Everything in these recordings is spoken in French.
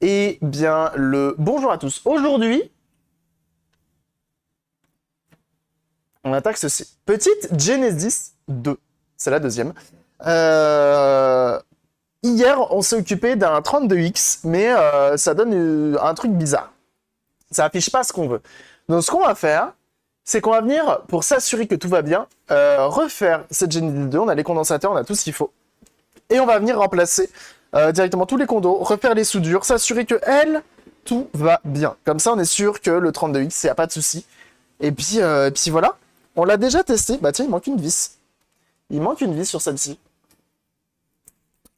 Eh bien, le bonjour à tous. Aujourd'hui, on attaque ceci. Petite Genesis 2. C'est la deuxième. Euh, Hier, on s'est occupé d'un 32X, mais ça donne un truc bizarre. Ça affiche pas ce qu'on veut. Donc, ce qu'on va faire, c'est qu'on va venir, pour s'assurer que tout va bien, refaire cette Genesis 2. On a les condensateurs, on a tout ce qu'il faut. Et on va venir remplacer directement tous les condos, refaire les soudures, s'assurer que tout va bien. Comme ça, on est sûr que le 32X, il n'y a pas de souci. Et puis voilà. On l'a déjà testé. Bah tiens, il manque une vis. Il manque une vis sur celle-ci.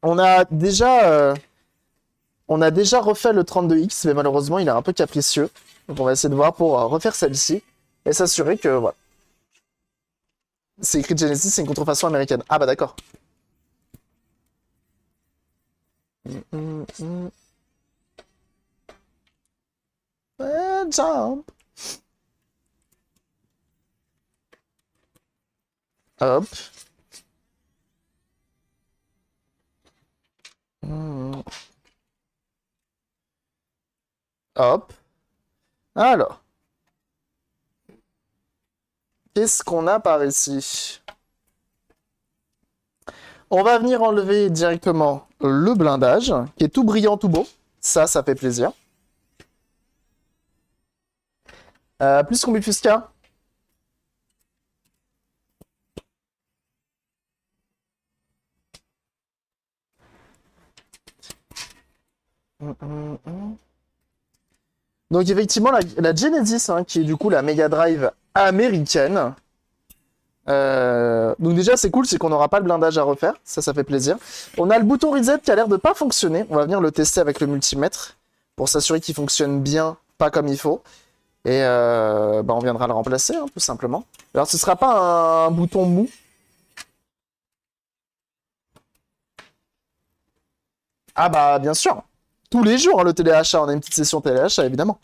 On a déjà, euh, on a déjà refait le 32X, mais malheureusement, il est un peu capricieux. Donc on va essayer de voir pour refaire celle-ci et s'assurer que voilà. C'est écrit Genesis, c'est une contrefaçon américaine. Ah bah d'accord. Jump. Hop. Hop. Alors. Qu'est-ce qu'on a par ici? On va venir enlever directement le blindage, qui est tout brillant, tout beau. Ça fait plaisir. Plus qu'on bifusca. Donc effectivement, la Genesis, hein, qui est du coup la Mega Drive américaine. Donc déjà, c'est cool, c'est qu'on n'aura pas le blindage à refaire. Ça fait plaisir. On a le bouton reset qui a l'air de pas fonctionner. On va venir le tester avec le multimètre pour s'assurer qu'il fonctionne bien, pas comme il faut. Et bah, on viendra le remplacer, hein, tout simplement. Alors, ce sera pas un bouton mou. Ah bah, bien sûr. Tous les jours, hein, le téléachat. On a une petite session téléachat, évidemment.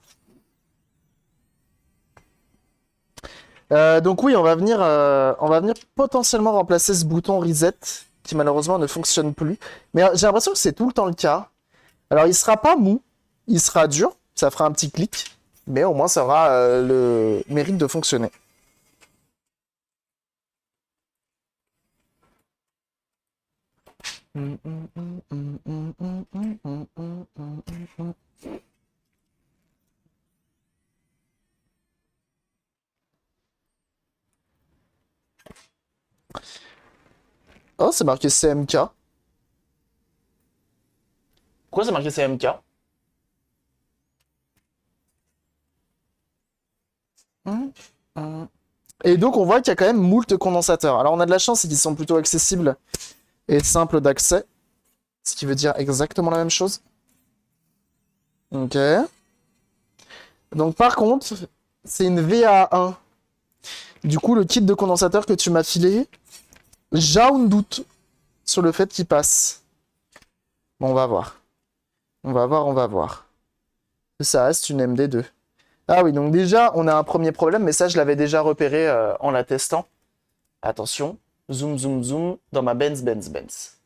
Donc oui, on va venir potentiellement remplacer ce bouton reset qui malheureusement ne fonctionne plus. Mais j'ai l'impression que c'est tout le temps le cas. Alors il sera pas mou, il sera dur, ça fera un petit clic, mais au moins ça aura le mérite de fonctionner. Oh, c'est marqué CMK. Pourquoi c'est marqué CMK? Et donc on voit qu'il y a quand même moult condensateurs. Alors on a de la chance, c'est qu'ils sont plutôt accessibles et simples d'accès. Ce qui veut dire exactement la même chose. Ok. Donc par contre, c'est une VA1. Du coup, le kit de condensateur que tu m'as filé, j'ai un doute sur le fait qu'il passe. Bon, on va voir. On va voir, on va voir. Ça reste une MD2. Ah oui, donc déjà, on a un premier problème, mais ça, je l'avais déjà repéré en la testant. Attention, zoom, zoom, zoom, dans ma Benz, Benz, Benz.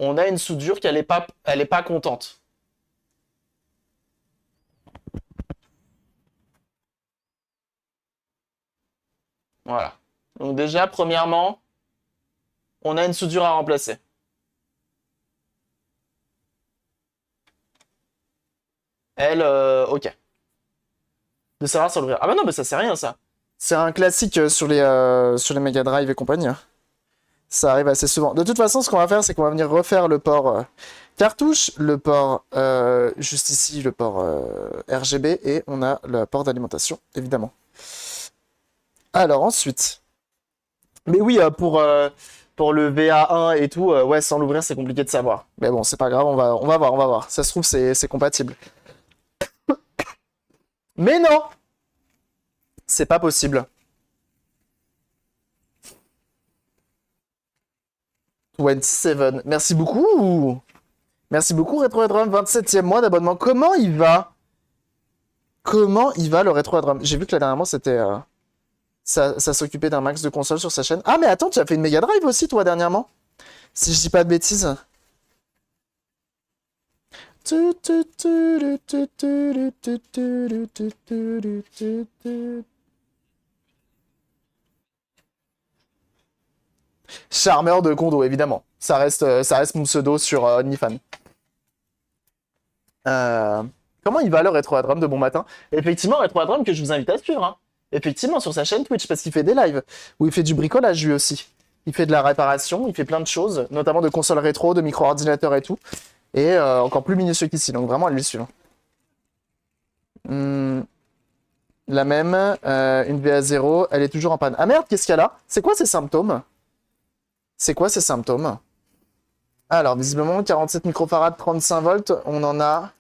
On a une soudure qu'elle elle est pas contente. Voilà. Donc déjà, premièrement, on a une soudure à remplacer. Elle, ok. De savoir sur le Ah bah non, mais ça c'est rien ça. C'est un classique sur les Mega Drive et compagnie, hein. Ça arrive assez souvent. De toute façon, ce qu'on va faire, c'est qu'on va venir refaire le port cartouche, le port juste ici, le port RGB, et on a le port d'alimentation, évidemment. Alors ensuite, mais oui, pour le VA1 et tout, ouais, sans l'ouvrir, c'est compliqué de savoir. Mais bon, c'est pas grave, on va voir, on va voir. Ça se trouve, c'est compatible. Mais non, c'est pas possible. 27. Merci beaucoup. Merci beaucoup, RetroRedrum, 27e mois d'abonnement. Comment il va? Comment il va le RetroRedrum? J'ai vu que là dernièrement ça s'occupait d'un max de consoles sur sa chaîne. Ah, mais attends, tu as fait une Mega Drive aussi, toi, dernièrement? Si je dis pas de bêtises. Charmeur de Kondo, évidemment. Ça reste mon pseudo sur OnlyFans. Comment il va le Retro Drum de bon matin? Effectivement, Retro Drum que je vous invite à suivre. Hein. Effectivement, sur sa chaîne Twitch, parce qu'il fait des lives, où il fait du bricolage lui aussi. Il fait de la réparation, il fait plein de choses, notamment de consoles rétro, de micro-ordinateurs et tout. Et encore plus minutieux qu'ici, donc vraiment, allez le suivre. La même, une VA0, elle est toujours en panne. Ah merde, qu'est-ce qu'il y a là? C'est quoi ces symptômes? C'est quoi ces symptômes? Alors, visiblement, 47 microfarad, 35 volts, on en a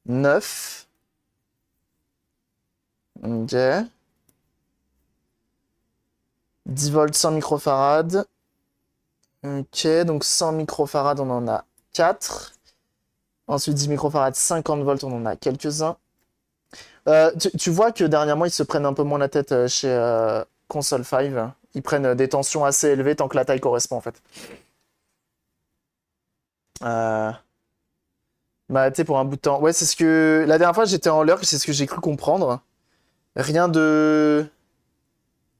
9. Ok. 10 volts, 100 microfarad. Ok, donc 100 microfarad, on en a 4. Ensuite, 10 microfarad, 50 volts, on en a quelques-uns. Tu vois que dernièrement, ils se prennent un peu moins la tête chez Console 5. Ils prennent des tensions assez élevées tant que la taille correspond, en fait. Bah, tu sais, pour un bout de temps. Ouais, c'est ce que... La dernière fois, j'étais en lurk, c'est ce que j'ai cru comprendre. Rien de...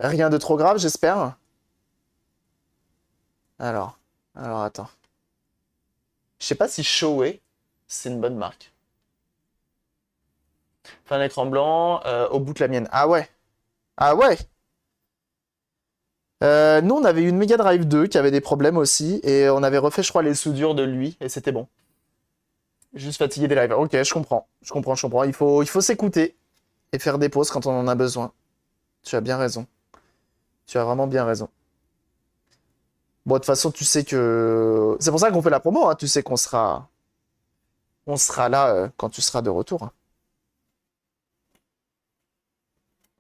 Rien de trop grave, j'espère. Alors, attends. Je sais pas si Shoei, c'est une bonne marque. Fin d'écran blanc, au bout de la mienne. Ah ouais. Ah ouais. Nous, on avait eu une Mega Drive 2 qui avait des problèmes aussi, et on avait refait, je crois, les soudures de lui, et c'était bon. Juste fatigué des lives. Ok, je comprends. Je comprends, je comprends. Il faut s'écouter et faire des pauses quand on en a besoin. Tu as bien raison. Tu as vraiment bien raison. Bon, de toute façon, tu sais que... C'est pour ça qu'on fait la promo, hein. Tu sais on sera là quand tu seras de retour. Hein.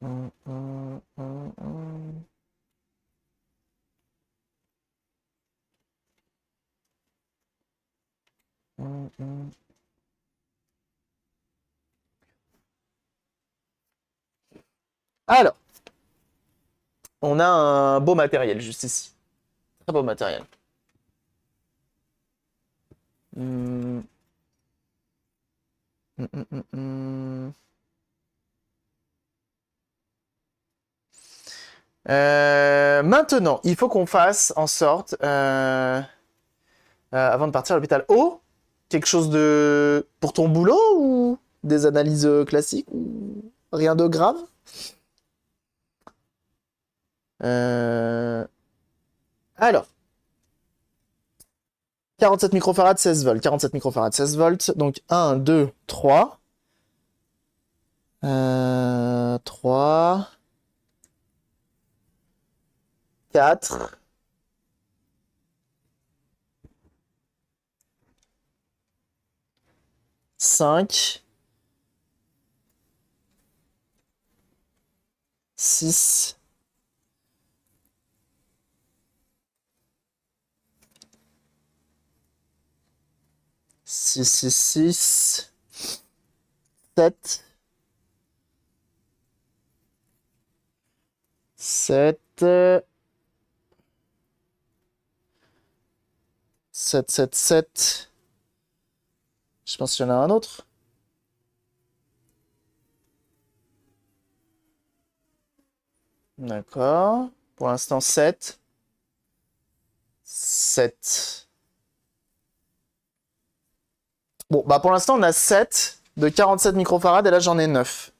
Hum, hum, hum, hum. Hum, hum. Alors, on a un beau matériel juste ici. Très beau matériel. Hum, hum, hum, hum, hum. Maintenant, il faut qu'on fasse en sorte, avant de partir à l'hôpital, quelque chose de... pour ton boulot ou des analyses classiques ou rien de grave? Euh, Alors, 47 microfarad, 16 volts. 47 microfarad, 16 volts. Donc 1, 2, 3. 3. 4. 5. 6. 6. 7. 7. 7. Je pense qu'il y en a un autre. D'accord. Pour l'instant, 7. 7. Bon, bah pour l'instant, on a 7 de 47 microfarad et là, j'en ai 9.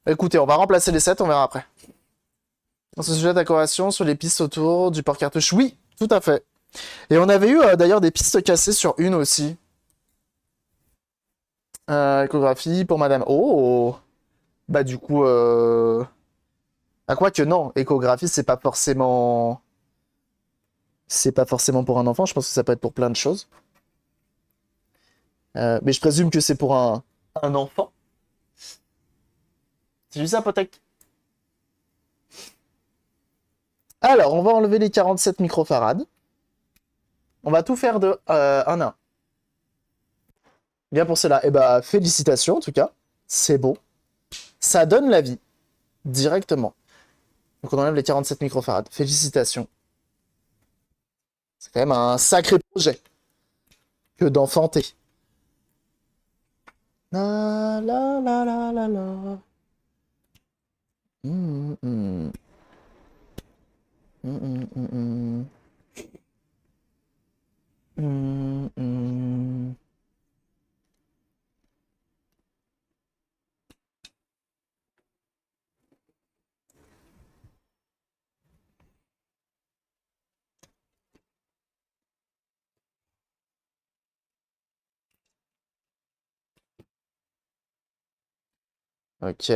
Écoutez, on va remplacer les 7, on verra après. Dans ce sujet d'accorration sur les pistes autour du port cartouche. Oui, tout à fait. Et on avait eu d'ailleurs des pistes cassées sur une aussi. Échographie pour madame. Oh! Bah du coup... Ah quoi que non, échographie, c'est pas forcément... C'est pas forcément pour un enfant, je pense que ça peut être pour plein de choses. Mais je présume que c'est pour un enfant. C'est juste ça, Potek. Alors, on va enlever les 47 microfarads. On va tout faire de 1 à 1. Bien pour cela. Eh bah, félicitations en tout cas. C'est beau. Ça donne la vie. Directement. Donc on enlève les 47 microfarads. Félicitations. C'est quand même un sacré projet que d'enfanter. La la la la la la. Mm, mm. Mm, mm, mm, mm. Mm, mm. Ok.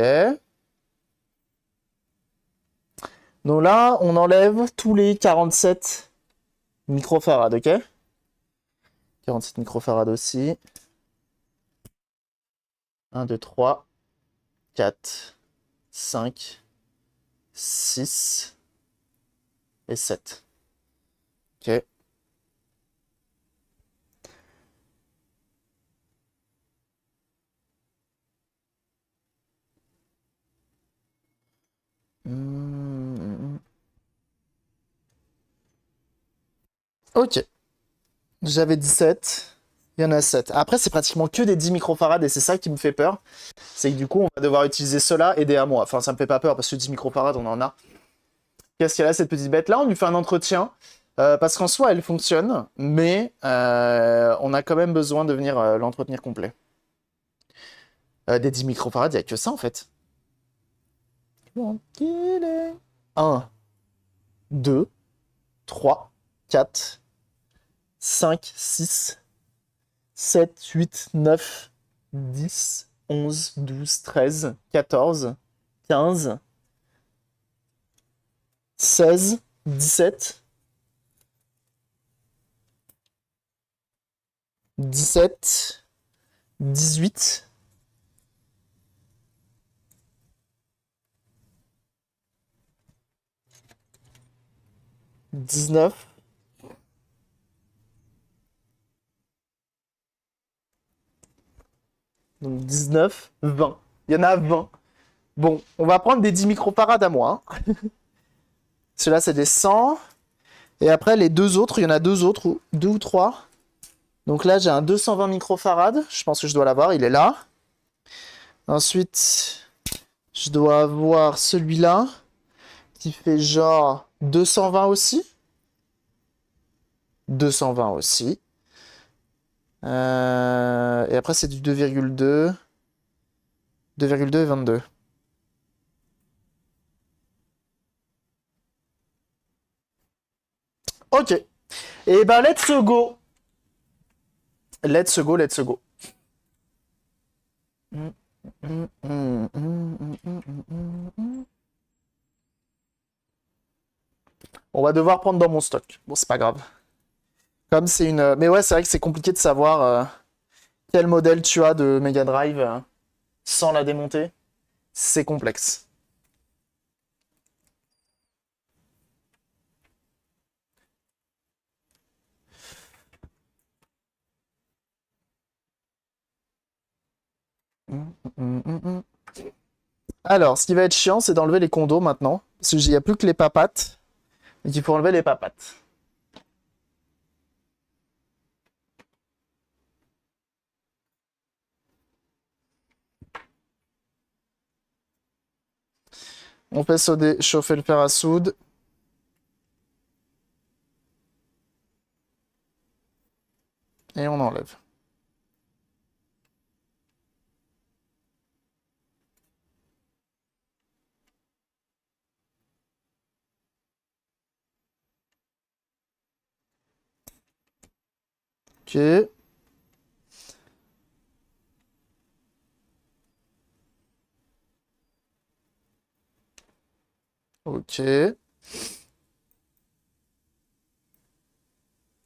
Donc là, on enlève tous les 47 microfarads, ok? 47 microfarads aussi. 1, 2, 3, 4, 5, 6 et 7. Ok. Hmm. Ok. J'avais 17. Il y en a 7. Après, c'est pratiquement que des 10 microfarads et c'est ça qui me fait peur. C'est que du coup, on va devoir utiliser cela et des à moi. Enfin, ça me fait pas peur parce que 10 microfarads, on en a. Qu'est-ce qu'elle a, cette petite bête là? On lui fait un entretien. Parce qu'en soi, elle fonctionne, mais on a quand même besoin de venir l'entretenir complet. Des 10 microfarads, il n'y a que ça en fait. Un, 2, 3, 4, 5, 6, 7, 8, 9, 10, 11, 12, 13, 14, 15, 16, 17, 17, 18, 19, donc 19, 20. Il y en a 20. Bon, on va prendre des 10 microfarads à moi, hein. Ceux-là, c'est des 100. Et après, les deux autres, il y en a deux autres, deux ou trois. Donc là, j'ai un 220 microfarads. Je pense que je dois l'avoir, il est là. Ensuite, je dois avoir celui-là, qui fait genre 220 aussi. 220 aussi. Et après, c'est du 2,2. 2,2 et 22. Ok. Et ben, let's go. Let's go, let's go. On va devoir prendre dans mon stock. Bon, c'est pas grave. Comme c'est une. Mais ouais, c'est vrai que c'est compliqué de savoir quel modèle tu as de Mega Drive sans la démonter. C'est complexe. Alors, ce qui va être chiant, c'est d'enlever les condos maintenant. Parce qu'il n'y a plus que les papates. Et qu'il faut enlever les papates. On fait chauffer le fer à soude. Et on enlève. Ok. Ok.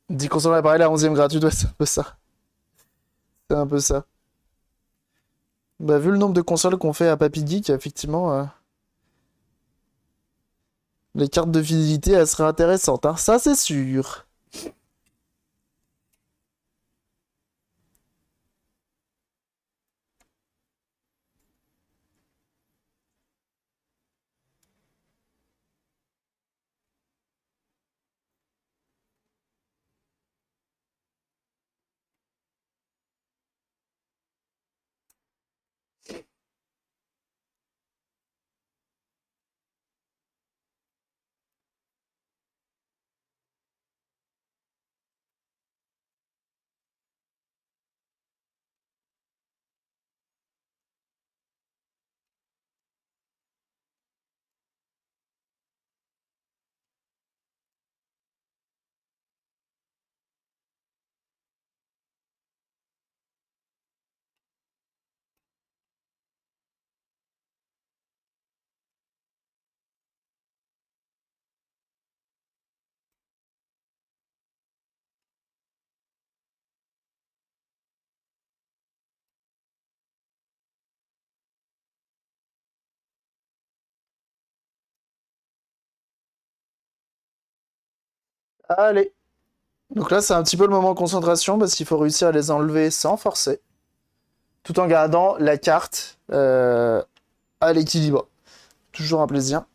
10 consoles d'appareil, la 11e gratuite, ouais, c'est un peu ça. C'est un peu ça. Bah, vu le nombre de consoles qu'on fait à Papy Geek, effectivement, les cartes de fidélité, elles seraient intéressantes, hein. Ça, c'est sûr. Allez. Donc là, c'est un petit peu le moment concentration parce qu'il faut réussir à les enlever sans forcer, tout en gardant la carte à l'équilibre. Toujours un plaisir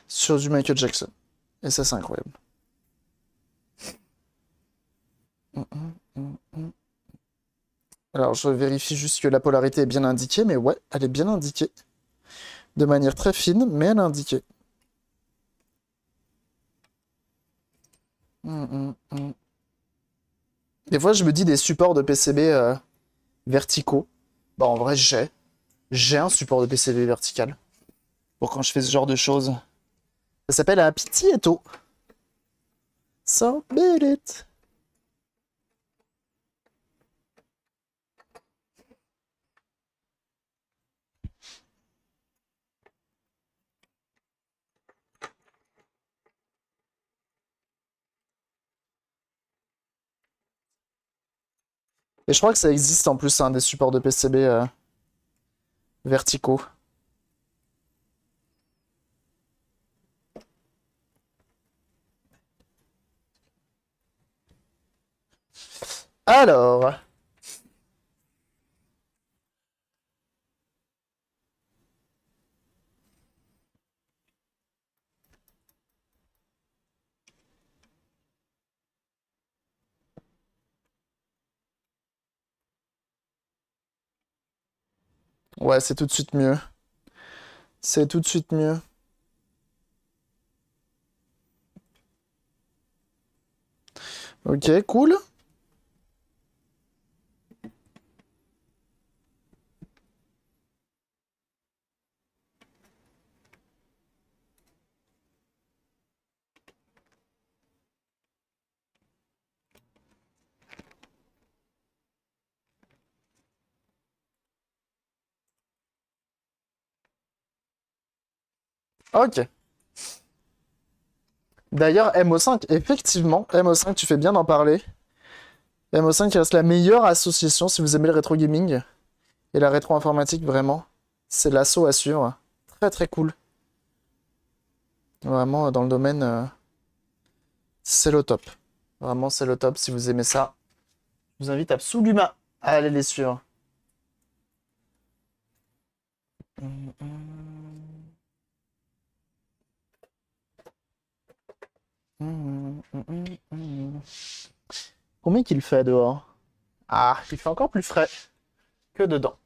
sur du Michael Jackson. Et ça, c'est incroyable. Alors, je vérifie juste que la polarité est bien indiquée, mais ouais, elle est bien indiquée. De manière très fine, mais elle est indiquée. Des fois, je me dis des supports de PCB verticaux. Bah, en vrai, j'ai un support de PCB vertical pour quand je fais ce genre de choses. Ça s'appelle un Pitiéto. So beat it. Et je crois que ça existe en plus, hein, des supports de PCB verticaux. Alors, ouais, c'est tout de suite mieux. C'est tout de suite mieux. Ok, cool. Ok. D'ailleurs, MO5, effectivement, MO5, tu fais bien d'en parler. MO5 reste la meilleure association si vous aimez le rétro gaming et la rétro informatique, vraiment. C'est l'assaut à suivre. Très très cool. Vraiment, dans le domaine, c'est le top. Vraiment, c'est le top. Si vous aimez ça, je vous invite absolument à aller les suivre. Combien qu'il fait dehors? Ah, il fait encore plus frais que dedans.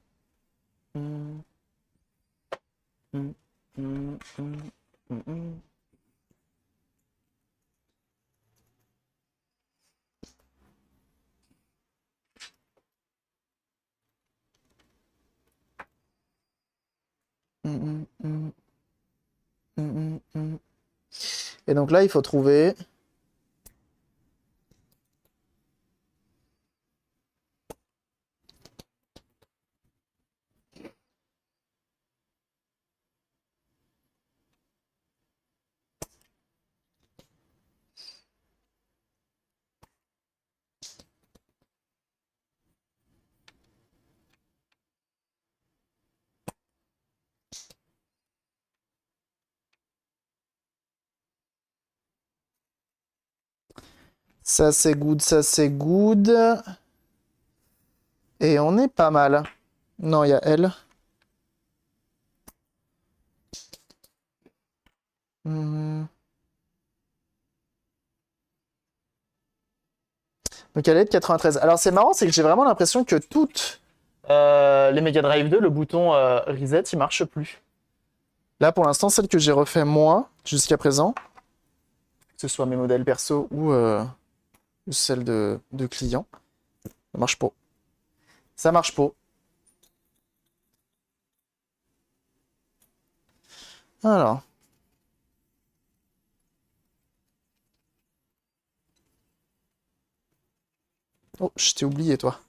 Et donc là, il faut trouver. Ça, c'est good, ça, c'est good. Et on est pas mal. Non, il y a elle. Hmm. Donc elle est de 93. Alors c'est marrant, c'est que j'ai vraiment l'impression que toutes les Mega Drive 2, le bouton reset, il marche plus. Là, pour l'instant, celle que j'ai refait moi, jusqu'à présent, que ce soit mes modèles perso ou celle de client, ça marche pas. Ça marche pas. Alors. Oh, je t'ai oublié, toi.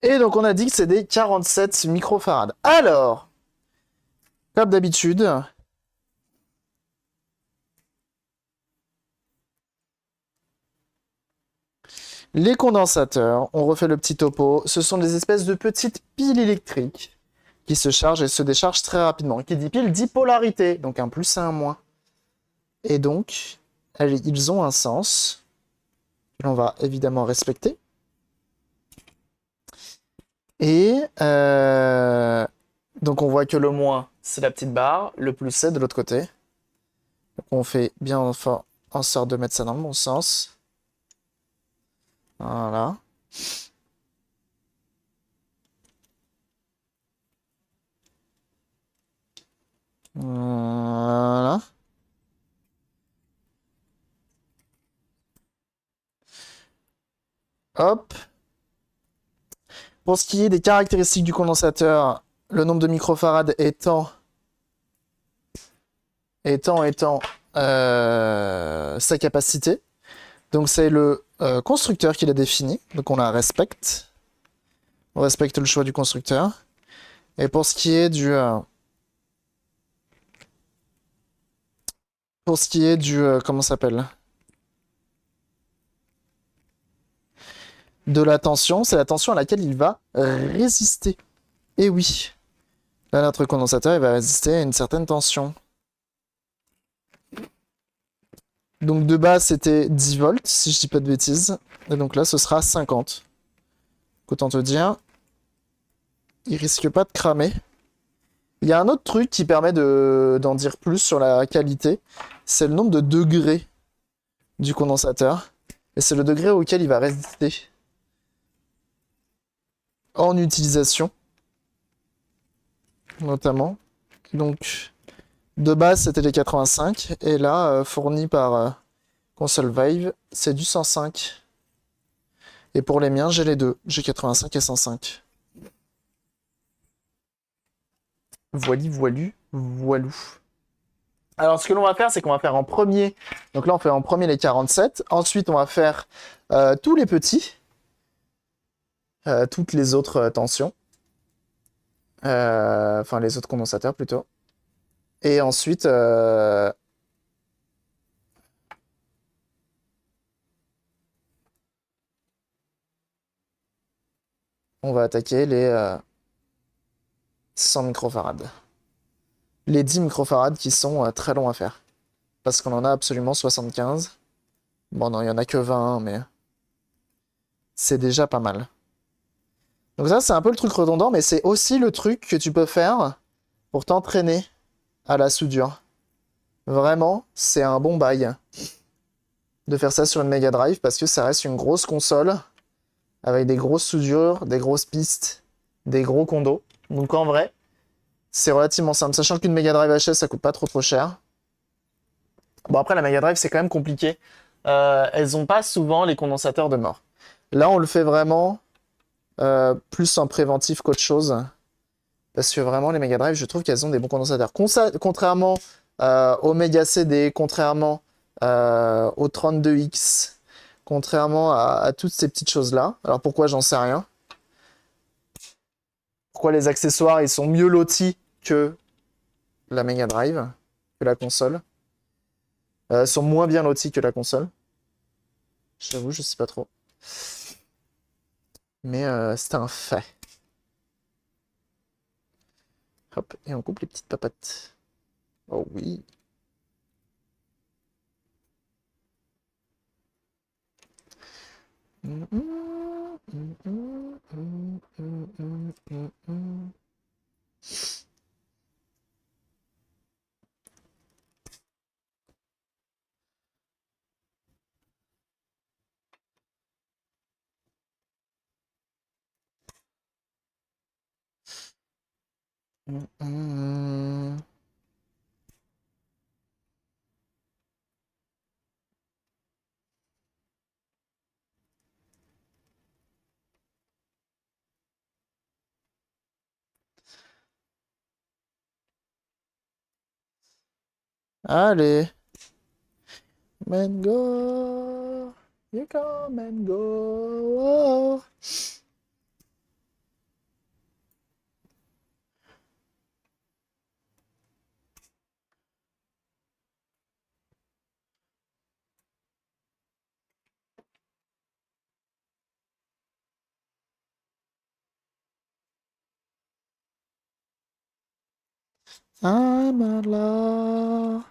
Et donc on a dit que c'est des 47 microfarads. Alors, comme d'habitude, les condensateurs, on refait le petit topo, ce sont des espèces de petites piles électriques qui se chargent et se déchargent très rapidement. Qui dit pile dit polarité, donc un plus et un moins. Et donc, ils ont un sens que l'on va évidemment respecter. Et donc on voit que le moins, c'est la petite barre, le plus c'est de l'autre côté. Donc on fait bien en sorte de mettre ça dans le bon sens. Voilà. Voilà. Hop. Pour ce qui est des caractéristiques du condensateur, le nombre de microfarads étant sa capacité. Donc c'est le constructeur qui l'a défini. Donc on la respecte. On respecte le choix du constructeur. Et pour ce qui est comment ça s'appelle? De la tension, c'est la tension à laquelle il va résister. Et oui, là notre condensateur il va résister à une certaine tension. Donc de base c'était 10 volts, si je dis pas de bêtises. Et donc là ce sera 50. Autant te dire, il risque pas de cramer. Il y a un autre truc qui permet d'en dire plus sur la qualité, c'est le nombre de degrés du condensateur. Et c'est le degré auquel il va résister en utilisation, notamment. Donc, de base, c'était les 85, et là, fourni par Console Vive, c'est du 105. Et pour les miens, j'ai les deux. J'ai 85 et 105. Voili, voilu, voilou. Alors, ce que l'on va faire, c'est qu'on va faire en premier. Donc là, on fait en premier les 47. Ensuite, on va faire tous les petits. Toutes les autres tensions. Enfin, les autres condensateurs plutôt. Et ensuite, on va attaquer les 100 microfarads. Les 10 microfarads qui sont très longs à faire. Parce qu'on en a absolument 75. Bon, non, il n'y en a que 20, mais c'est déjà pas mal. Donc ça, c'est un peu le truc redondant, mais c'est aussi le truc que tu peux faire pour t'entraîner à la soudure. Vraiment, c'est un bon bail de faire ça sur une Mega Drive parce que ça reste une grosse console avec des grosses soudures, des grosses pistes, des gros condos. Donc en vrai, c'est relativement simple. Sachant qu'une Mega Drive HS, ça coûte pas trop cher. Bon, après, la Mega Drive, c'est quand même compliqué. Elles ont pas souvent les condensateurs de mort. Là, on le fait vraiment plus en préventif qu'autre chose. Parce que vraiment, les Mega Drive, je trouve qu'elles ont des bons condensateurs. Contrairement au Mega CD, contrairement au 32X, contrairement à toutes ces petites choses-là. Alors pourquoi, j'en sais rien. Pourquoi les accessoires, ils sont mieux lotis que la Mega Drive, que la console. Sont moins bien lotis que la console. J'avoue, je sais pas trop. Mais c'est un fait. Hop, et on coupe les petites papates. Oh oui. Allez. And go. You come and go. I'm alive.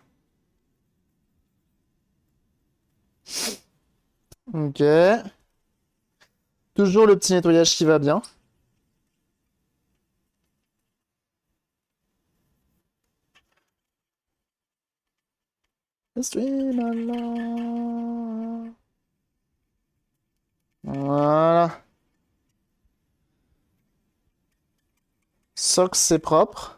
Ok. Toujours le petit nettoyage qui va bien. Stream alive. Voilà. Socks, c'est propre.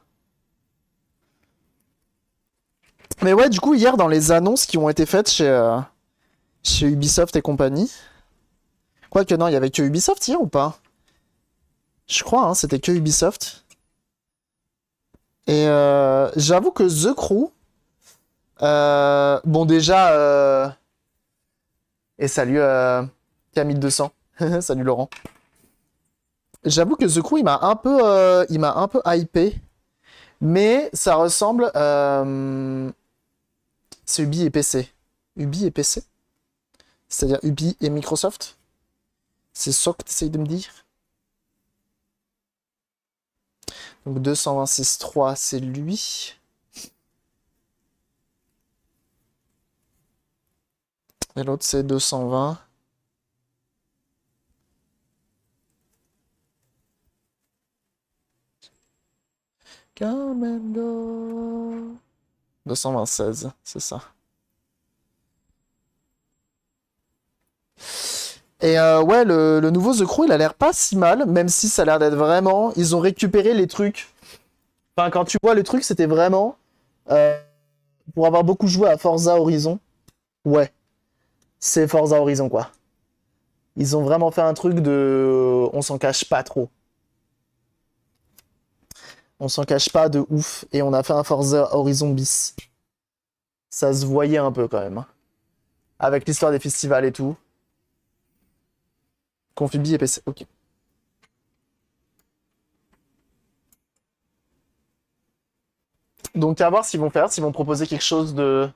Mais ouais, du coup, hier, dans les annonces qui ont été faites chez Ubisoft et compagnie. Quoique non, il y avait que Ubisoft hier ou pas? Je crois, hein, c'était que Ubisoft. Et j'avoue que The Crew. Bon, déjà. Et salut K1200. Salut Laurent. J'avoue que The Crew, il m'a un peu hypé. Mais ça ressemble. C'est Ubi et PC. Ubi et PC? C'est-à-dire Ubi et Microsoft? C'est ça que tu essayes de me dire? Donc 226.3, c'est lui. Et l'autre, c'est 220. Come and go. 226, c'est ça. Et ouais, le nouveau The Crew, il a l'air pas si mal, même si ça a l'air d'être vraiment. Ils ont récupéré les trucs. Enfin, quand tu vois le truc, c'était vraiment. euh, pour avoir beaucoup joué à Forza Horizon. Ouais, c'est Forza Horizon, quoi. Ils ont vraiment fait un truc de. On s'en cache pas trop. On s'en cache pas de ouf. Et on a fait un Forza Horizon bis. Ça se voyait un peu quand même, hein. Avec l'histoire des festivals et tout. Confibi et PC. Ok. Donc à voir s'ils vont faire, s'ils vont proposer quelque chose de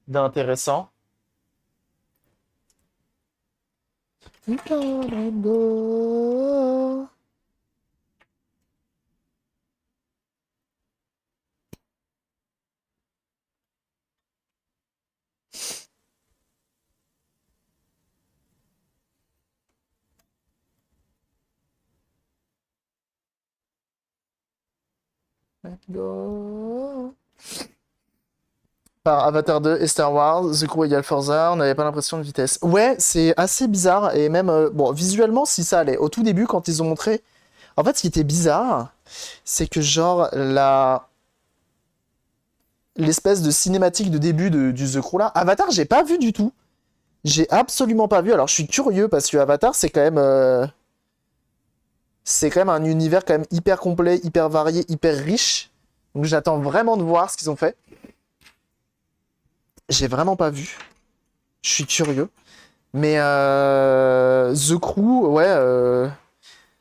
d'intéressant. Go. Par Avatar 2 et Star Wars, The Crew égale Forza, on n'avait pas l'impression de vitesse. Ouais, c'est assez bizarre, et même, bon, visuellement, si ça allait. Au tout début, quand ils ont montré... En fait, ce qui était bizarre, c'est que genre, l'espèce de cinématique de début du The Crew là, Avatar, j'ai pas vu du tout. J'ai absolument pas vu. Alors, je suis curieux, parce que Avatar, c'est quand même un univers quand même hyper complet, hyper varié, hyper riche. Donc j'attends vraiment de voir ce qu'ils ont fait. J'ai vraiment pas vu. Je suis curieux. Mais The Crew, ouais,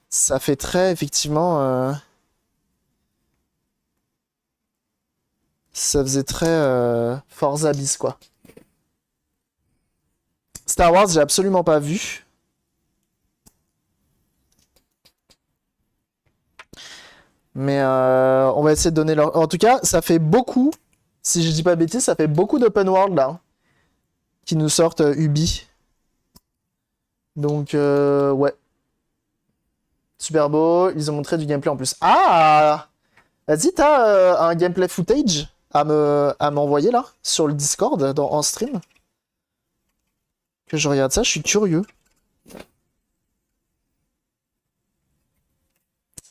ça fait très, effectivement, ça faisait très Forza bis, quoi. Star Wars, j'ai absolument pas vu. Mais on va essayer de donner leur... En tout cas, ça fait beaucoup, si je dis pas de bêtises, ça fait beaucoup d'open world, là, hein, qui nous sortent Ubi. Donc, ouais. Super beau. Ils ont montré du gameplay en plus. Ah! Vas-y, t'as un gameplay footage à m'envoyer là, sur le Discord, en stream. Que je regarde ça, je suis curieux.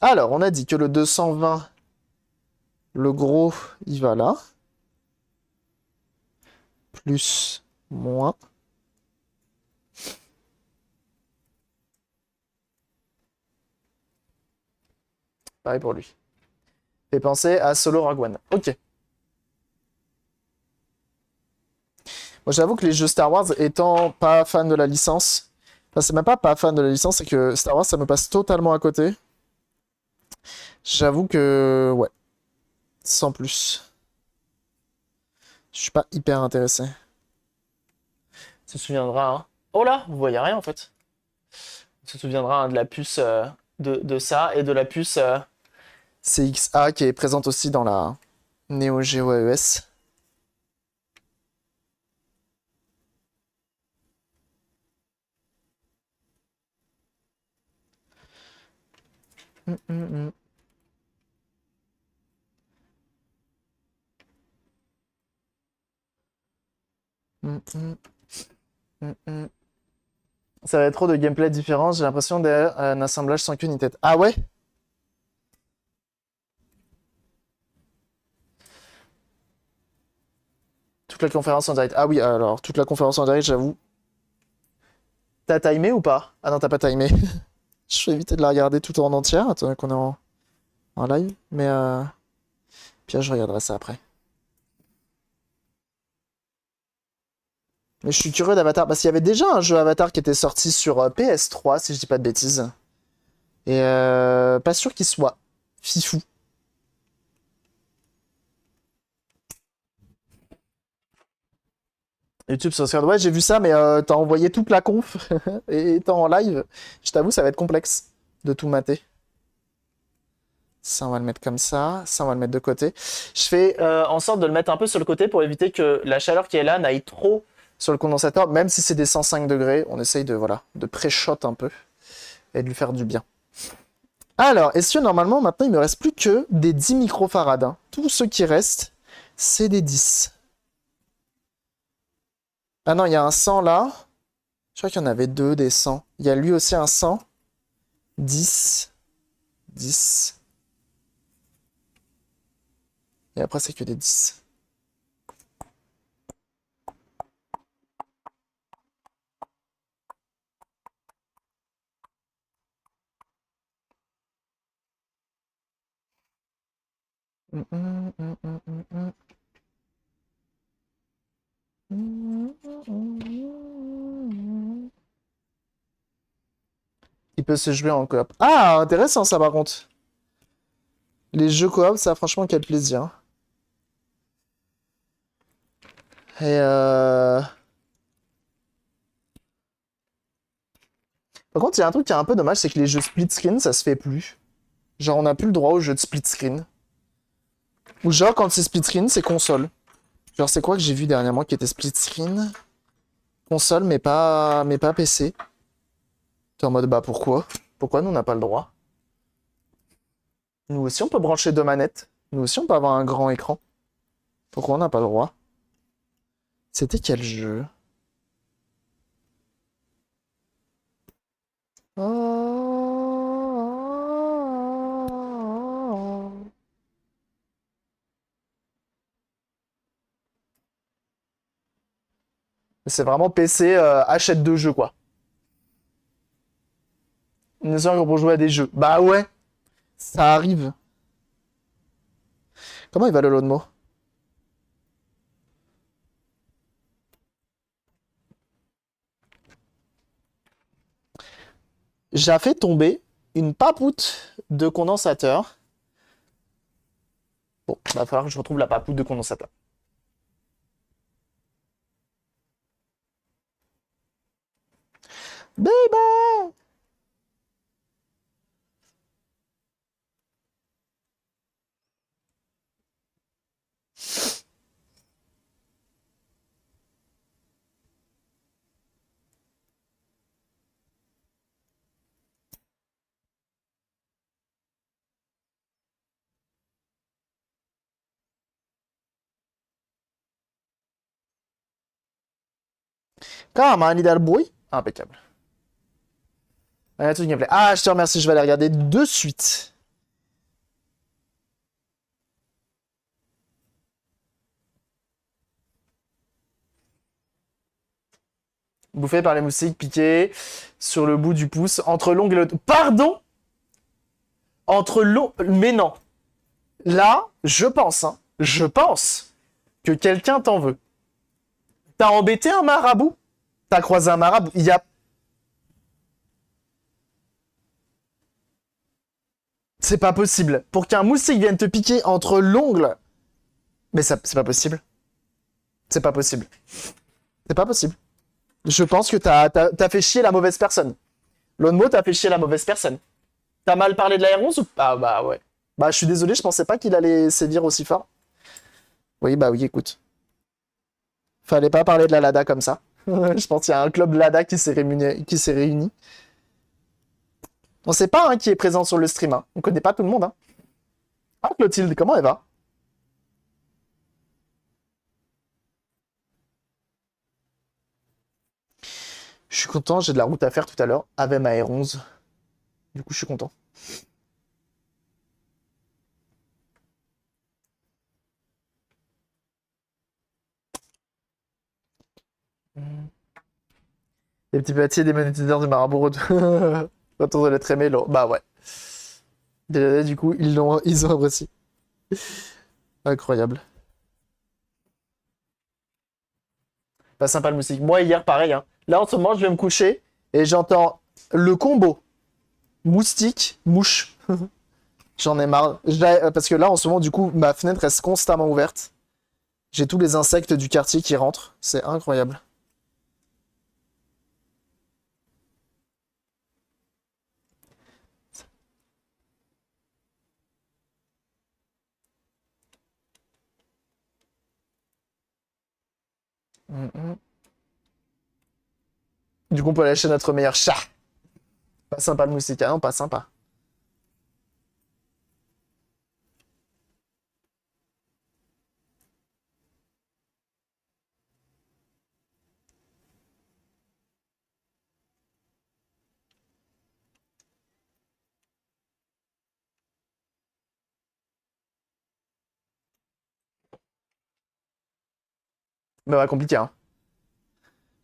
Alors, on a dit que le 220, le gros, il va là. Plus, moins. Pareil pour lui. Fait penser à Solo Rogue One. Ok. Moi, j'avoue que les jeux Star Wars, étant pas fan de la licence, enfin, c'est même pas fan de la licence, c'est que Star Wars, ça me passe totalement à côté. J'avoue que, ouais, sans plus. Je suis pas hyper intéressé. Tu te souviendras, hein. Oh là, vous voyez rien en fait. Tu te souviendras, hein, de la puce de ça et de la puce CXA qui est présente aussi dans la Neo Geo AES. Hum, hum, hum. Hum, hum, hum, hum. Ça va être trop de gameplay différent, j'ai l'impression d'un assemblage sans queue ni tête. Ah ouais? Toute la conférence en direct. Ah oui, alors, toute la conférence en direct, j'avoue. T'as timé ou pas? Ah non, t'as pas timé. Je vais éviter de la regarder tout en entière, attends qu'on est en live. Mais puis je regarderai ça après. Mais je suis curieux d'Avatar, parce qu'il y avait déjà un jeu Avatar qui était sorti sur PS3, si je dis pas de bêtises. Et pas sûr qu'il soit fifou. YouTube sur Discord, ouais, j'ai vu ça, mais t'as envoyé toute la conf et étant en live, je t'avoue, ça va être complexe de tout mater. Ça, on va le mettre comme ça on va le mettre de côté. Je fais en sorte de le mettre un peu sur le côté pour éviter que la chaleur qui est là n'aille trop sur le condensateur, même si c'est des 105 degrés, on essaye de, voilà, de pré-shot un peu et de lui faire du bien. Alors, est-ce que normalement, maintenant, il me reste plus que des 10 microfarads, hein. Tout ce qui reste, c'est des 10. Ah non, il y a un 100 là. Je crois qu'il y en avait deux des 100. Il y a lui aussi un 100. 10. 10. Et après, c'est que des 10. Il peut se jouer en coop. Ah, intéressant ça par contre. Les jeux coop, ça franchement quel plaisir. Et par contre, il y a un truc qui est un peu dommage, c'est que les jeux split screen, ça se fait plus. Genre, on n'a plus le droit aux jeux de split screen. Ou genre, quand c'est split screen, c'est console. Genre, c'est quoi que j'ai vu dernièrement qui était split screen? Console, mais pas PC. T'es en mode, bah pourquoi? Pourquoi nous, on n'a pas le droit? Nous aussi, on peut brancher deux manettes. Nous aussi, on peut avoir un grand écran. Pourquoi on n'a pas le droit? C'était quel jeu? Oh. C'est vraiment PC, achète deux jeux, quoi. Une soirée pour jouer à des jeux. Bah ouais, ça arrive. Comment il va le lot de mots? J'ai fait tomber une papoute de condensateur. Bon, va falloir que je retrouve la papoute de condensateur. Baby! Come on, little boy. Impeccable. Un truc gameplay. Ah, je te remercie, je vais aller regarder de suite. Bouffé par les moustiques, piqué sur le bout du pouce, entre l'ongle et le... Pardon? Entre l'ongle... Mais non. Là, hein, je pense que quelqu'un t'en veut. T'as embêté un marabout? T'as croisé un marabout? Il y a... C'est pas possible. Pour qu'un moustique vienne te piquer entre l'ongle... Mais ça, c'est pas possible. C'est pas possible. C'est pas possible. Je pense que t'as fait chier la mauvaise personne. L'Onmo, t'as fait chier la mauvaise personne. T'as mal parlé de la R11 ou... Ah bah ouais. Bah je suis désolé, je pensais pas qu'il allait sévir aussi fort. Oui, bah oui, écoute. Fallait pas parler de la Lada comme ça. Je pense qu'il y a un club Lada qui s'est réuni. On sait pas hein, qui est présent sur le stream. Hein. On connaît pas tout le monde. Hein. Ah, Clotilde, comment elle va? Je suis content, j'ai de la route à faire tout à l'heure avec ma R11. Du coup, je suis content. Les petits papiers des monétiseurs du marabout retour de l'être aimé. Bah ouais. Du coup, ils ont apprécié. Incroyable. Pas sympa le moustique. Moi, hier, pareil. Hein. Là, en ce moment, je vais me coucher et j'entends le combo moustique, mouche. J'en ai marre. Parce que là, en ce moment, du coup, ma fenêtre reste constamment ouverte. J'ai tous les insectes du quartier qui rentrent. C'est incroyable. Mm. Du coup, on peut lâcher notre meilleur chat. Pas sympa le moustique. Ah non, pas sympa. Mais ouais, compliqué, hein.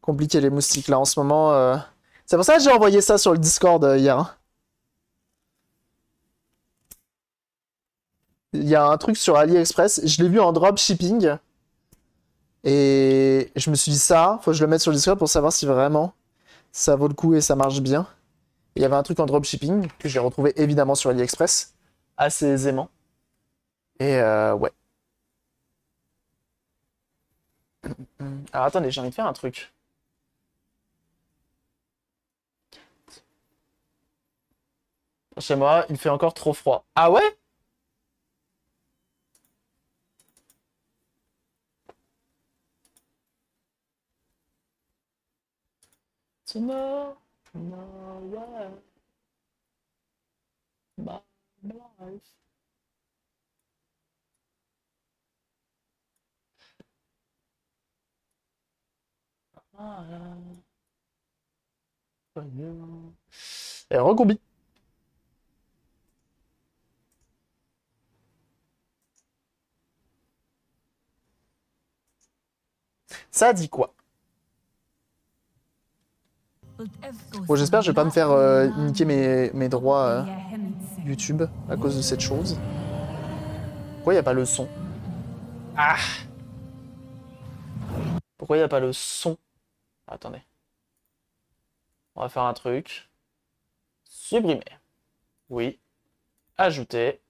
Compliqué les moustiques là en ce moment. C'est pour ça que j'ai envoyé ça sur le Discord hier. Hein. Il y a un truc sur AliExpress, je l'ai vu en dropshipping. Et je me suis dit ça, faut que je le mette sur le Discord pour savoir si vraiment ça vaut le coup et ça marche bien. Il y avait un truc en dropshipping que j'ai retrouvé évidemment sur AliExpress, assez aisément. Et ouais. Alors attendez, j'ai envie de faire un truc. Chez moi, il fait encore trop froid. Ah ouais? Tomorrow, tomorrow, my life. Et recombi. Ça dit quoi? Bon, j'espère que je vais pas me faire niquer mes droits YouTube à cause de cette chose. Pourquoi il n'y a pas le son? Ah! Pourquoi il n'y a pas le son? Attendez. On va faire un truc. Supprimer. Oui. Ajouter.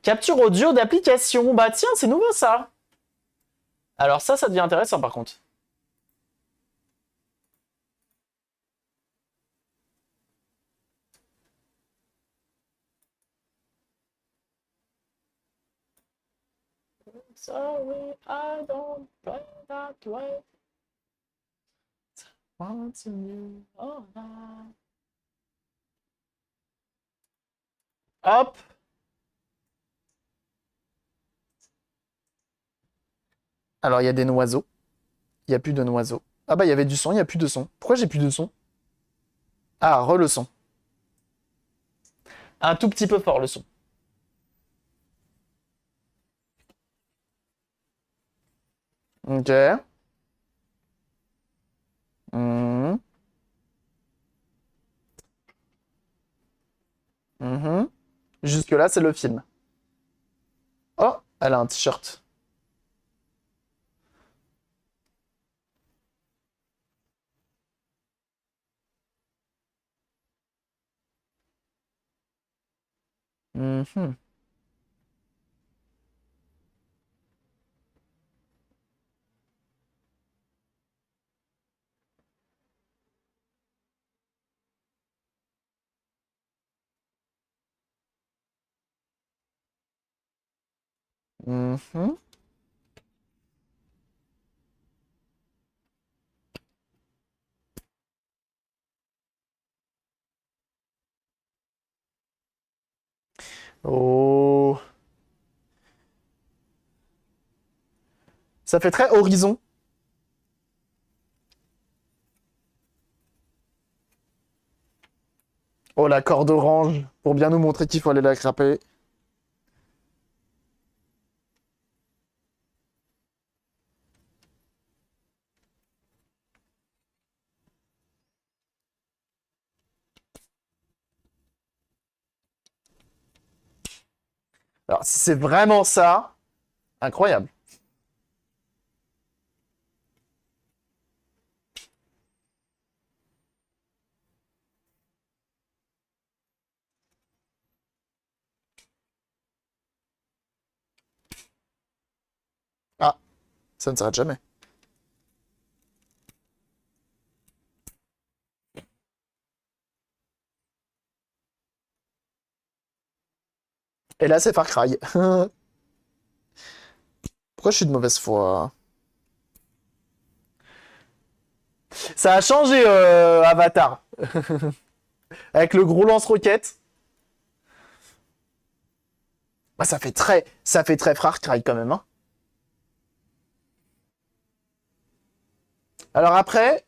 Capture audio d'application. Bah tiens, c'est nouveau ça. Alors ça devient intéressant par contre. Sorry, I don't play that way. Once you oh, hop. Alors il y a des noiseaux. Il n'y a plus de noiseaux. Ah bah il y avait du son, il n'y a plus de son. Pourquoi j'ai plus de son? Ah, re le son. Un tout petit peu fort le son. Ok. Mhm. Mhm. Jusque-là, c'est le film. Oh, elle a un t-shirt. Mhm. Mhm. Oh. Ça fait très Horizon. Oh, la corde orange. Pour bien nous montrer qu'il faut aller la grapper. Alors, si c'est vraiment ça, incroyable. Ah, ça ne s'arrête jamais. Et là, c'est Far Cry. Pourquoi je suis de mauvaise foi? Ça a changé, Avatar. Avec le gros lance-roquette. Bah, ça fait très Far Cry quand même, hein. Alors après,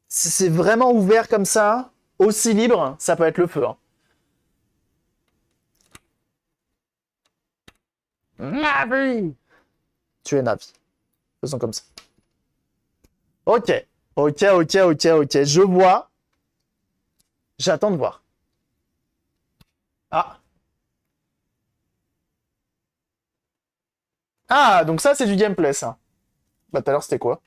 si c'est vraiment ouvert comme ça, aussi libre, ça peut être le feu, hein. Navi! Tu es Navi. Faisons comme ça. Ok. Ok. Je vois. J'attends de voir. Ah. Ah, donc ça, c'est du gameplay, ça. Bah, tout à l'heure, c'était quoi?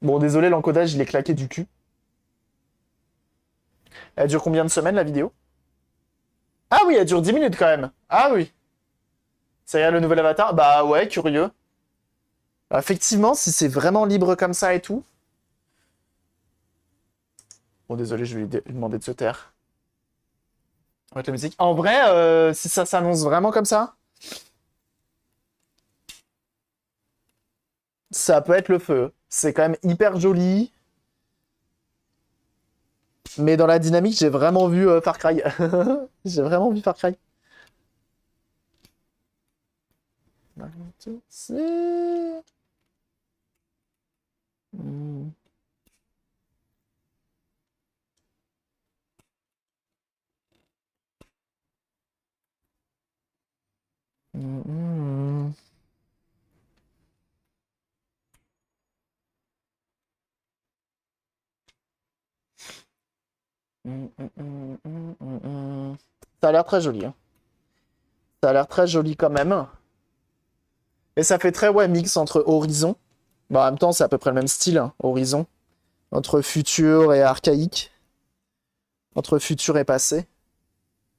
Bon, désolé, l'encodage, il est claqué du cul. Elle dure combien de semaines, la vidéo? Ah oui, elle dure 10 minutes quand même. Ah oui. Ça y est, le nouvel avatar? Bah ouais, curieux. Effectivement, si c'est vraiment libre comme ça et tout. Bon, désolé, je vais lui demander de se taire. Avec la musique. En vrai, si ça s'annonce vraiment comme ça peut être le feu. C'est quand même hyper joli. Mais dans la dynamique, j'ai vraiment vu Far Cry. J'ai vraiment vu Far Cry. Hmm. Hmm, hmm. Ça a l'air très joli, hein. Ça a l'air très joli quand même. Et ça fait très ouais mix entre Horizon. Bon, en même temps, c'est à peu près le même style, hein, Horizon. Entre futur et archaïque. Entre futur et passé.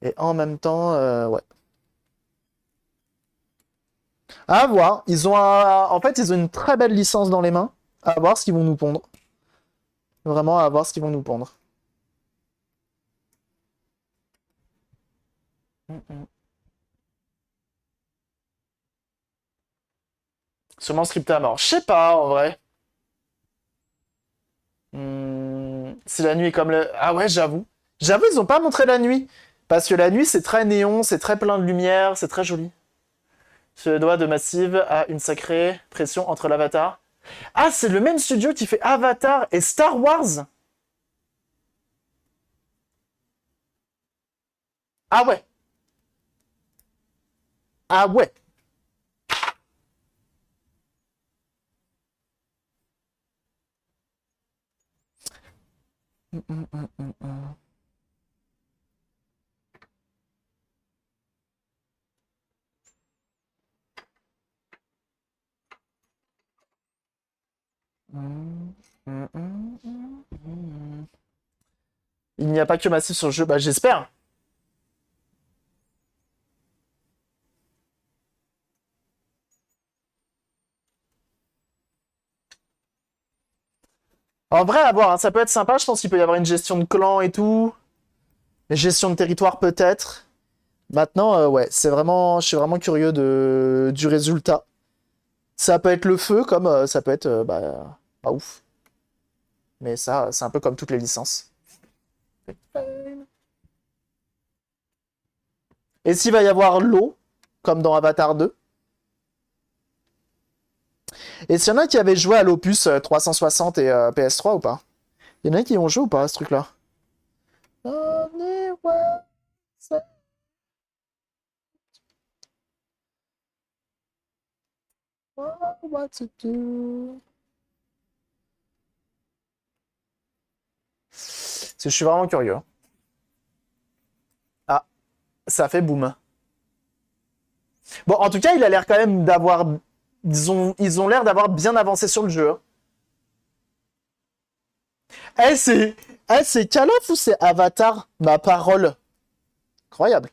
Et en même temps, ouais. À voir. En fait, ils ont une très belle licence dans les mains. À voir ce qu'ils vont nous pondre. Vraiment, à voir ce qu'ils vont nous pondre. Mm, mm. Sûrement scripté à mort. Je sais pas, en vrai. C'est la nuit comme le... Ah ouais, j'avoue. J'avoue, ils ont pas montré la nuit. Parce que la nuit, c'est très néon, c'est très plein de lumière, c'est très joli. Ce doigt de Massive a une sacrée pression entre l'Avatar. Ah, c'est le même studio qui fait Avatar et Star Wars? Ah ouais. Ah ouais. Mm, mm, mm, mm, mm. Mm, mm, mm, mm, mm. Il n'y a pas que Massif sur le jeu, bah j'espère. En vrai, à voir, hein, ça peut être sympa, je pense qu'il peut y avoir une gestion de clan et tout. Une gestion de territoire peut-être. Maintenant, ouais, je suis vraiment curieux du résultat. Ça peut être le feu, comme ça peut être bah, pas ouf. Mais ça, c'est un peu comme toutes les licences. Et s'il va y avoir l'eau, comme dans Avatar 2. Et s'il y en a qui avaient joué à l'Opus 360 et PS3 ou pas? Il y en a qui ont joué ou pas à ce truc-là? Je suis vraiment curieux. Ah, ça fait boum. Bon, en tout cas, il a l'air quand même d'avoir. Ils ont l'air d'avoir bien avancé sur le jeu, hein. Eh, c'est Call of ou c'est Avatar? Ma parole. Incroyable.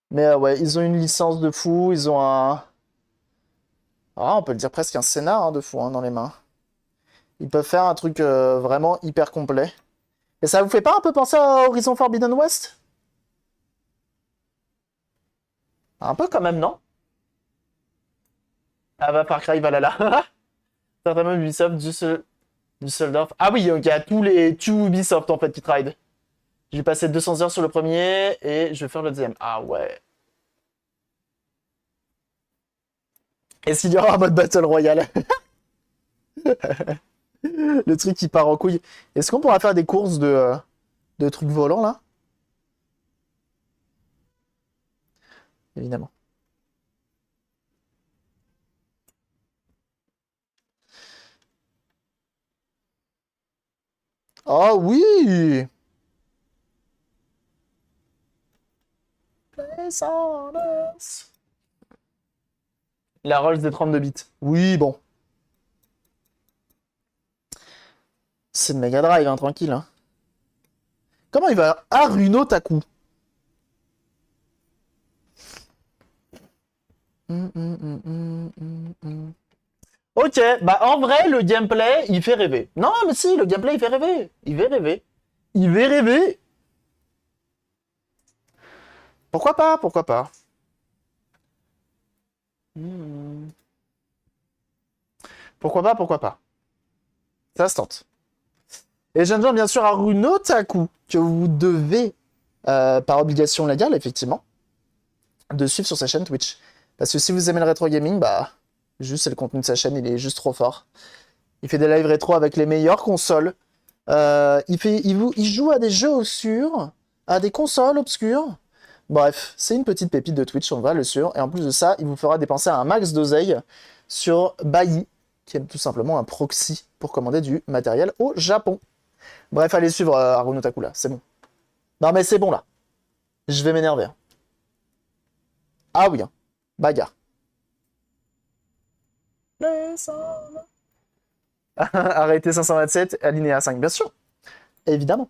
Mais ouais, ils ont une licence de fou, ils ont un. Ah, on peut le dire presque un scénar hein, de fou hein, dans les mains. Ils peuvent faire un truc vraiment hyper complet. Et ça vous fait pas un peu penser à Horizon Forbidden West? Un peu quand même, non? Ah bah Far Cry Valhalla. Certainement Ubisoft, Düsseldorf. Ah oui, donc il y a tous Ubisoft en fait qui trade. J'ai passé 200 heures sur le premier et je vais faire le deuxième. Ah ouais. Est-ce qu'il y aura un mode Battle Royale? Le truc qui part en couille. Est-ce qu'on pourra faire des courses de trucs volants là? Évidemment. Oh oui! Place on us. La Rolls des 32 bits. Oui, bon. C'est de Mega Drive, hein, tranquille. Hein. Comment il va? Ah, Runo Taku. Ok, bah en vrai, le gameplay, il fait rêver. Non, mais si, le gameplay, il fait rêver. Il fait rêver. Il fait rêver. Pourquoi pas? Pourquoi pas? Hmm. Pourquoi pas? Pourquoi pas? Ça se tente. Et j'aime bien sûr Haru no Taku, que vous devez, par obligation légale, effectivement, de suivre sur sa chaîne Twitch. Parce que si vous aimez le rétro gaming, bah, juste c'est le contenu de sa chaîne, il est juste trop fort. Il fait des lives rétro avec les meilleures consoles. Il joue à des jeux obscurs, à des consoles obscures. Bref, c'est une petite pépite de Twitch, on va le sûr. Et en plus de ça, il vous fera dépenser un max d'oseille sur Bailly, qui est tout simplement un proxy pour commander du matériel au Japon. Bref, allez suivre Haruno Taku là, c'est bon. Non mais c'est bon là. Je vais m'énerver. Hein. Ah oui, hein. Bagarre. Arrêtez 527, alinéa 5, bien sûr. Évidemment.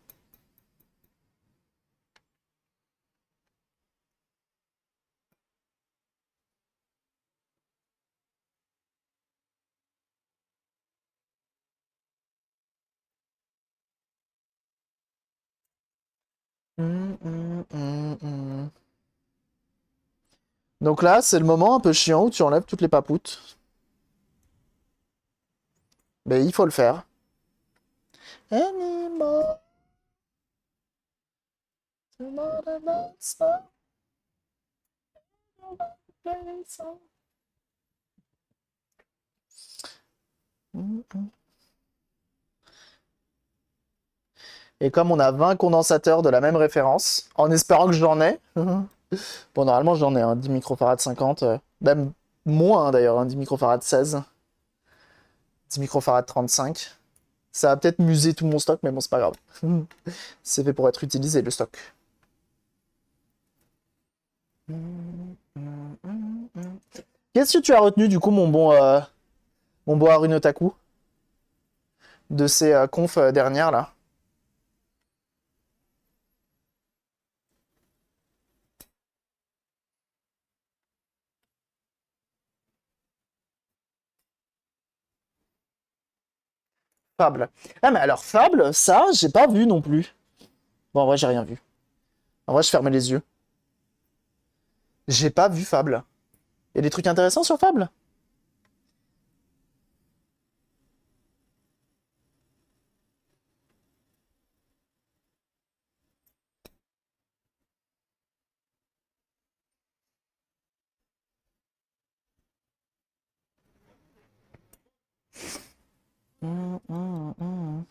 Hum. Donc là, c'est le moment un peu chiant où tu enlèves toutes les papoutes. Mais il faut le faire. Anymore. Et comme on a 20 condensateurs de la même référence, en espérant que j'en ai. Bon, normalement, j'en ai un 10 microfarad 50, même moins d'ailleurs, un 10 microfarad 16, 10 microfarad 35. Ça va peut-être muser tout mon stock, mais bon, c'est pas grave. C'est fait pour être utilisé, le stock. Qu'est-ce que tu as retenu du coup, mon bon Harun Otaku, de ces confs dernières là? Fable. Ah mais alors Fable, ça, j'ai pas vu non plus. Bon, en vrai, j'ai rien vu. En vrai, je fermais les yeux. J'ai pas vu Fable. Il y a des trucs intéressants sur Fable? Hum, hum, hum.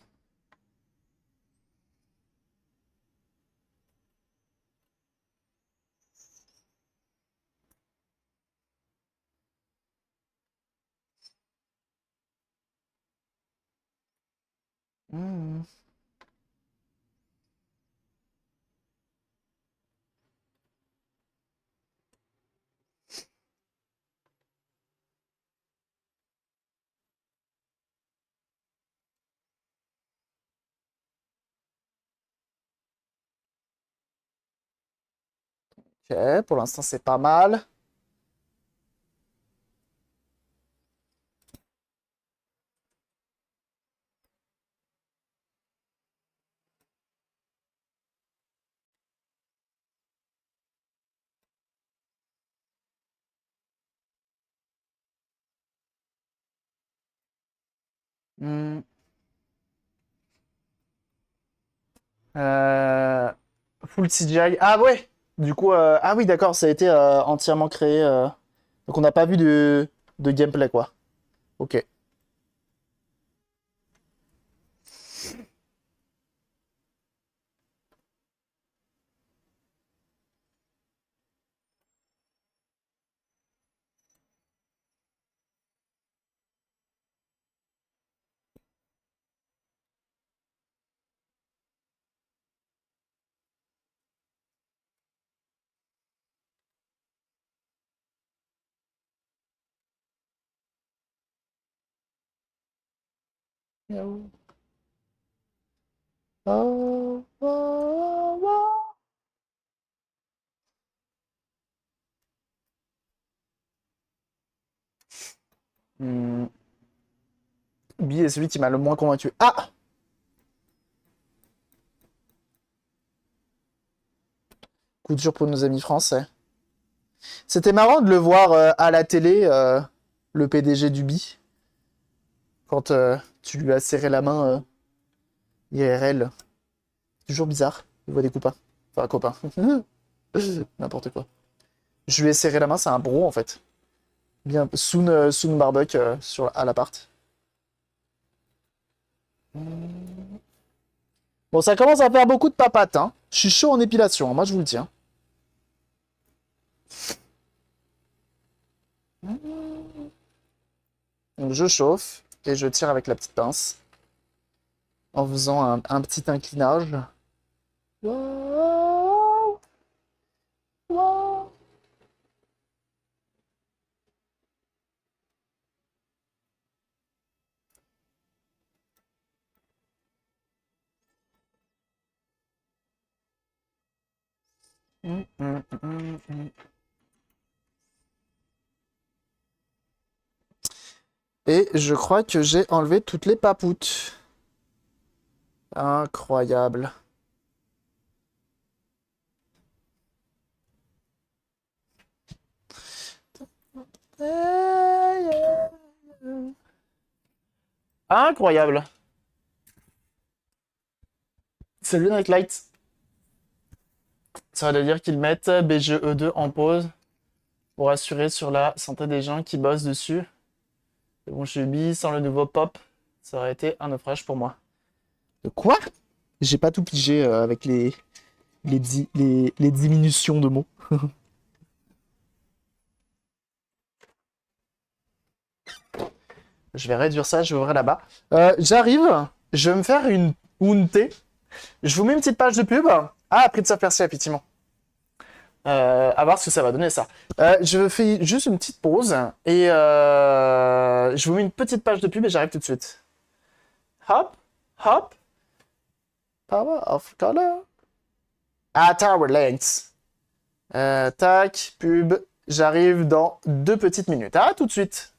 Hum. Ok, pour l'instant, c'est pas mal. Hum. Euh, Full CGI. Ah ouais! Du coup, ah oui, d'accord, ça a été entièrement créé. Donc on n'a pas vu de gameplay, quoi. Ok. Oh, oh, oh, oh. Hmm. Bi est celui qui m'a le moins convaincu. Ah! Coup dur pour nos amis français. C'était marrant de le voir à la télé, le PDG du Bi, quand tu lui as serré la main IRL. Toujours bizarre, il voit des copains. Enfin, copains. N'importe quoi. Je lui ai serré la main, c'est un bro en fait. Bien, Soon Barbuck à l'appart. Bon, ça commence à faire beaucoup de papates, hein. Je suis chaud en épilation, hein, moi je vous le dis, hein. Donc je chauffe et je tire avec la petite pince en faisant un petit inclinage. Wow, wow. Mm, mm, mm, mm. Et je crois que j'ai enlevé toutes les papoutes. Incroyable. Incroyable. C'est le Nightlight. Ça veut dire qu'ils mettent BGE2 en pause pour assurer sur la santé des gens qui bossent dessus. Et bon, je suis sans le nouveau pop, ça aurait été un naufrage pour moi. De quoi? J'ai pas tout pigé avec les diminutions de mots. Je vais réduire ça, je vais ouvrir là-bas. J'arrive, je vais me faire une Unte. Je vous mets une petite page de pub. Ah, Prince of Persia, effectivement. À voir ce que ça va donner ça. Je fais juste une petite pause et je vous mets une petite page de pub et j'arrive tout de suite. Hop, hop, power of color. Ah, Tower Lengths. Tac, pub. J'arrive dans 2 petites minutes. À tout de suite.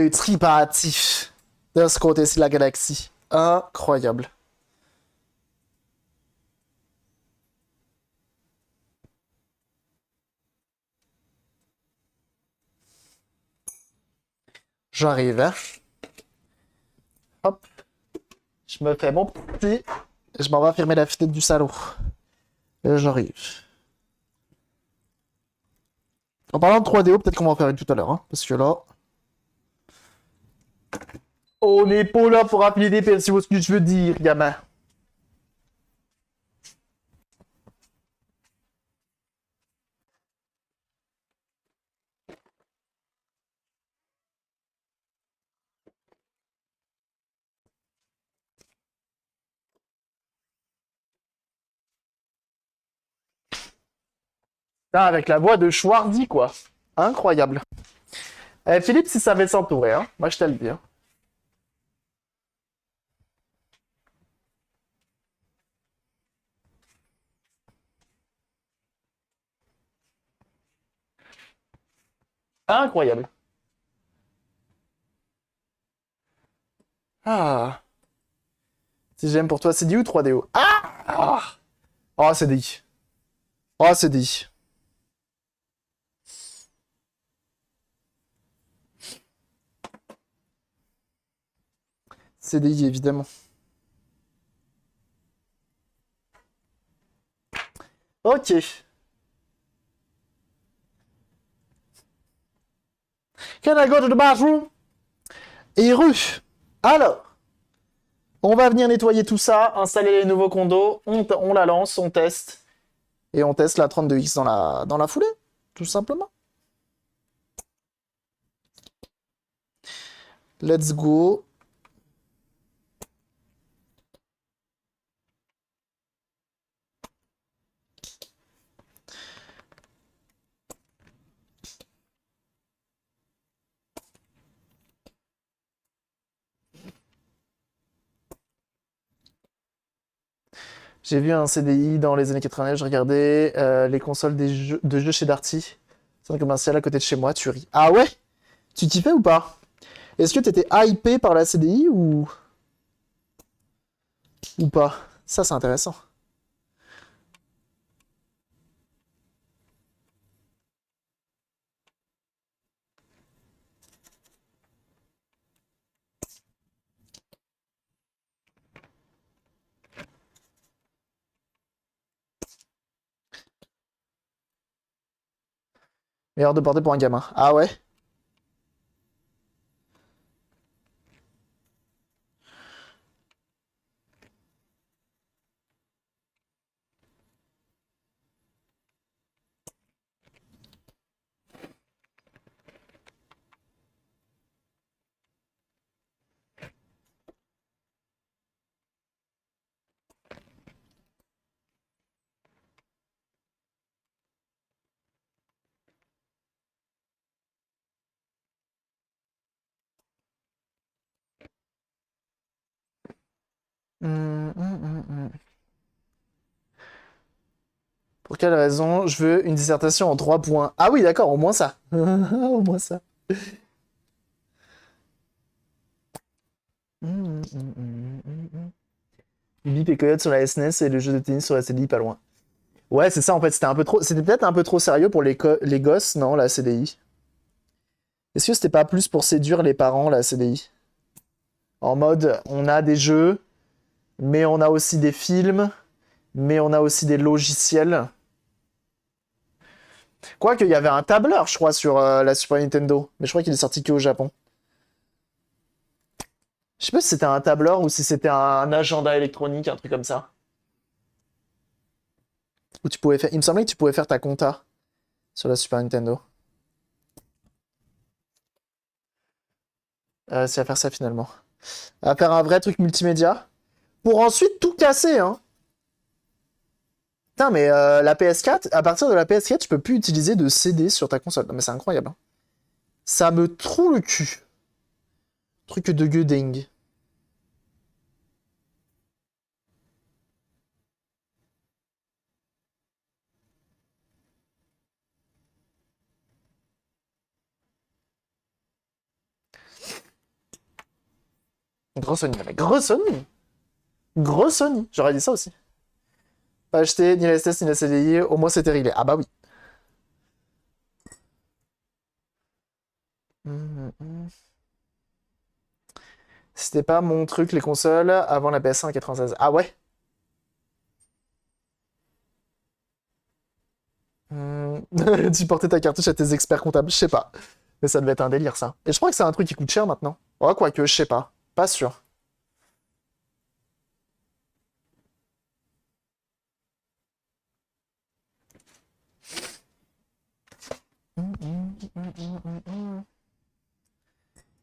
Le tripatif de ce côté-ci de la galaxie. Incroyable. J'arrive, hein. Hop. Je me fais mon petit. Je m'en vais fermer la fenêtre du salon. Et j'arrive. En parlant de 3DO, peut-être qu'on va en faire une tout à l'heure, hein, parce que là... On n'est pas là pour appeler des perles, si vous voyez ce que je veux dire, gamin. Putain, avec la voix de Schwarzy, quoi. Incroyable. Philippe, si ça savait s'entourer, hein. Moi, je te le dis. Hein. Incroyable. Ah. Si j'aime pour toi, CDI ou 3DO? Ah. Oh, CDI. Oh, CDI. CDI, évidemment. Ok. Can I go to the bathroom? Et rue. Alors, on va venir nettoyer tout ça, installer les nouveaux condos, on la lance, on teste. Et on teste la 32X dans la foulée, tout simplement. Let's go. J'ai vu un CDI dans les années 80, je regardais les consoles de jeux chez Darty. C'est un commercial à côté de chez moi, tu ris. Ah ouais? Tu kiffais ou pas? Est-ce que t'étais hypé par la CDI ou pas? Ça, c'est intéressant. Meilleur de portée pour un gamin. Ah ouais? Pour quelle raison je veux une dissertation en 3 points? Ah oui, d'accord, au moins ça. Au moins ça. Bip et Coyote sur la SNES et le jeu de tennis sur la CDI pas loin. Ouais, c'est ça en fait, c'était peut-être un peu trop sérieux pour les gosses, non, la CDI. Est-ce que c'était pas plus pour séduire les parents, la CDI? En mode, on a des jeux, mais on a aussi des films, mais on a aussi des logiciels. Quoique, il y avait un tableur, je crois, sur la Super Nintendo, mais je crois qu'il est sorti que au Japon. Je sais pas si c'était un tableur ou si c'était un agenda électronique, un truc comme ça. Où tu pouvais faire... Il me semblait que tu pouvais faire ta compta sur la Super Nintendo. C'est à faire ça finalement. À faire un vrai truc multimédia. Pour ensuite tout casser, hein. Putain, mais la PS4, à partir de la PS4, tu peux plus utiliser de CD sur ta console. Non, mais c'est incroyable. Hein. Ça me trouve le cul. Truc de gueuding. Gros Sony, mais gros Sony. Gros Sony, j'aurais dit ça aussi. Pas acheté ni la STS ni la CDI, au moins c'était réglé. Ah bah oui. C'était pas mon truc les consoles avant la PS1 en 96. Ah ouais? Tu portais ta cartouche à tes experts comptables, je sais pas. Mais ça devait être un délire ça. Et je crois que c'est un truc qui coûte cher maintenant. Ouais, quoique, je sais pas. Pas sûr.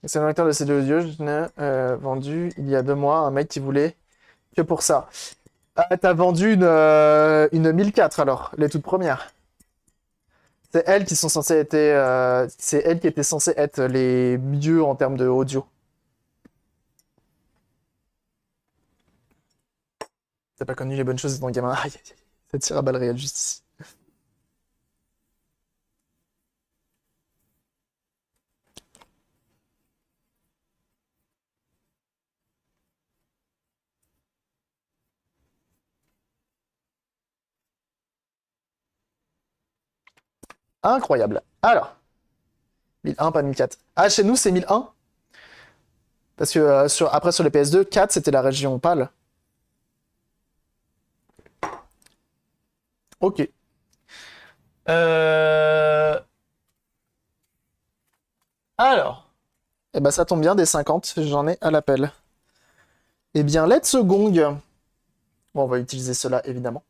C'est un acteur de CD audio, je l'ai vendu il y a 2 mois à un mec qui voulait que pour ça. Ah, t'as vendu une 1004 alors, les toutes premières. C'est elles qui sont censées être, c'est elles qui étaient censées être les mieux en termes de audio. T'as pas connu les bonnes choses de ton gamin. Aïe, aïe, aïe. Ça tire à balles réelles juste ici. Incroyable. Alors, 1001, pas 1004. Ah, chez nous, c'est 1001. Parce que après, sur les PS2, 4, c'était la région pâle. Ok. Euh... Alors. Eh ben, ça tombe bien, des 50, j'en ai à l'appel. Eh bien, let's gong. Bon, on va utiliser cela, évidemment.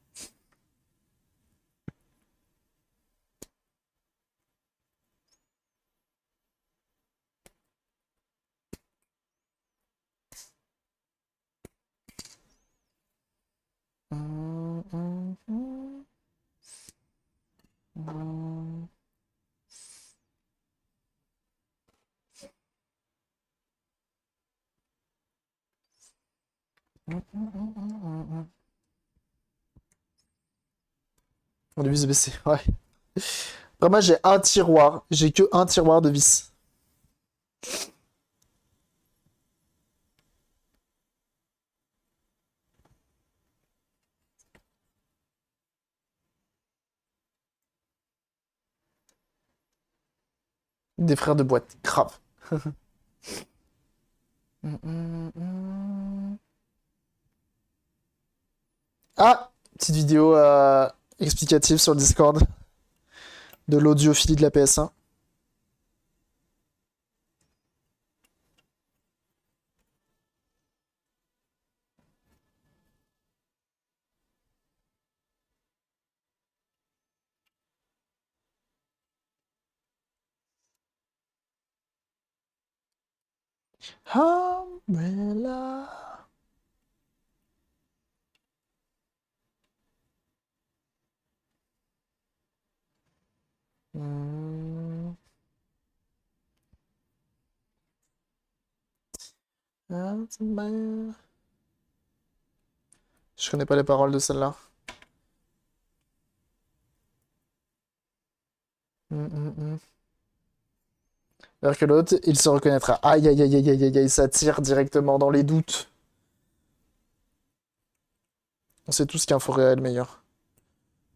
On a vu se baisser, ouais. Vraiment, j'ai un tiroir. J'ai que un tiroir de vis. Des frères de boîte. Grave. Ah! Petite vidéo explicative sur le Discord de l'audiophilie de la PS1. Umbrella. Hmm. Je connais pas les paroles de celle-là. Alors que l'autre, il se reconnaîtra. Aïe, aïe, aïe, aïe, aïe, aïe, aïe, ça tire directement dans les doutes. On sait tous qu'un faux réel meilleur.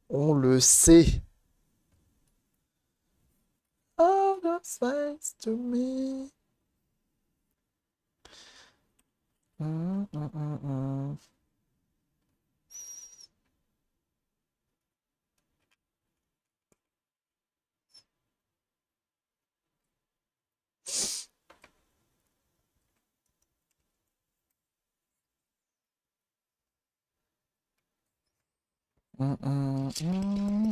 On le sait. All the sides to me. Hum, hum, hum, hum. Hum, hum, hum.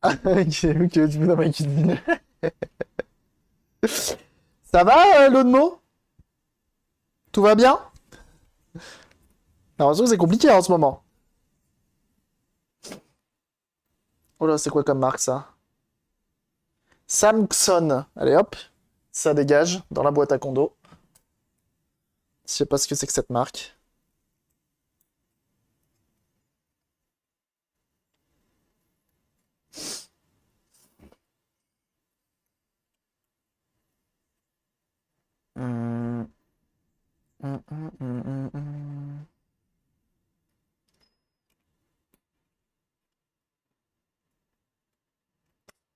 Ah, ok, ok, tu veux dans ma cuisine. Ça va, l'eau de mots? Tout va bien? Alors, c'est compliqué en ce moment. Oh là, c'est quoi comme marque ça? Samson. Allez hop, ça dégage dans la boîte à condo. Je sais pas ce que c'est que cette marque.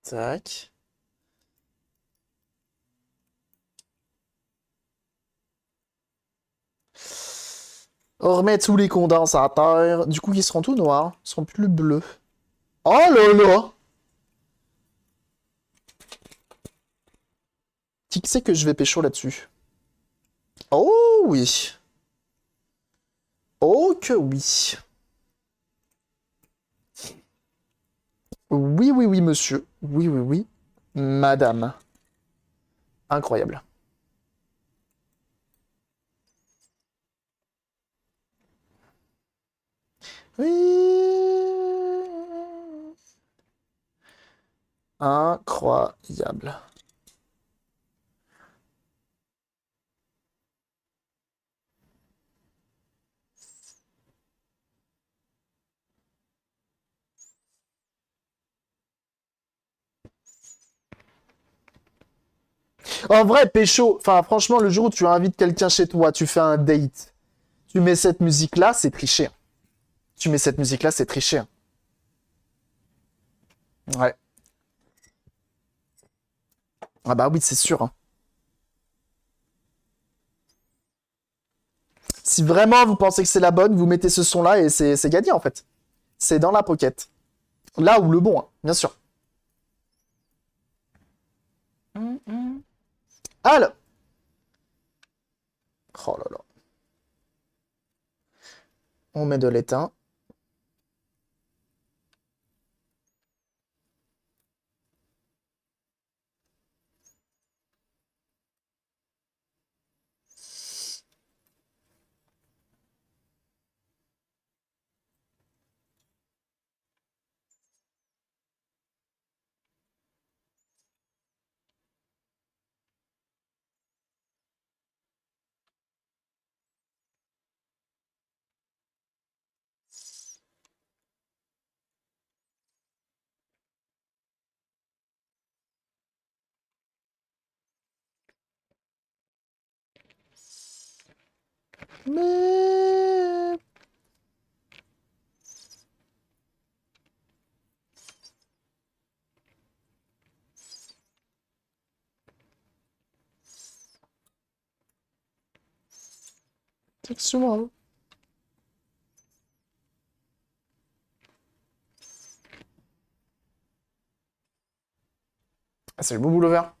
Tac. On remet tous les condensateurs. Du coup, ils seront tout noirs. Ils seront plus bleus. Oh là là! Qui c'est que je vais pécho là-dessus? Oh oui. Oh que oui. Oui, oui, oui, monsieur. Oui, oui, oui. Madame. Incroyable. Oui. Incroyable. En vrai, pécho, enfin franchement, le jour où tu invites quelqu'un chez toi, tu fais un date, tu mets cette musique-là, c'est tricher. Tu mets cette musique-là, c'est tricher. Ouais. Ah bah oui, c'est sûr, hein. Si vraiment vous pensez que c'est la bonne, vous mettez ce son-là et c'est gagné en fait. C'est dans la pocket. Là où le bon, hein, bien sûr. Alors. Oh là là. On met de l'étain. Mais... Effectivement. Ah, c'est le beau boulot vert.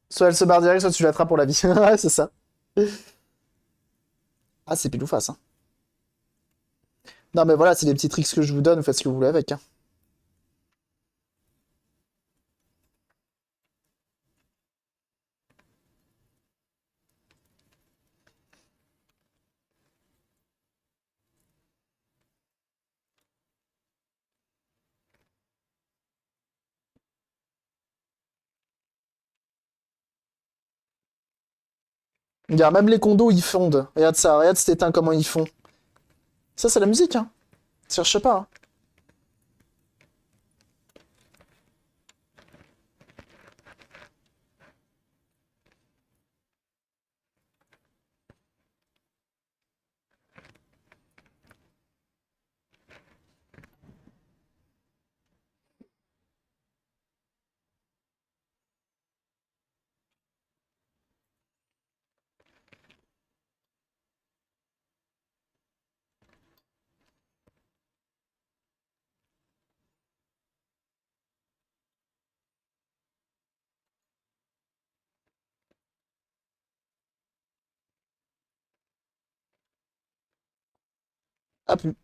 Soit elle se barre direct, soit tu l'attrapes pour la vie. Ouais, c'est ça. Ah, c'est pile ou face, hein. Non, mais voilà, c'est des petits tricks que je vous donne, vous faites ce que vous voulez avec, hein. Regarde, même les condos, ils fondent. Regarde ça, regarde cet éteint, comment ils font. Ça, c'est la musique, hein. Cherche pas, hein. Ah, plus.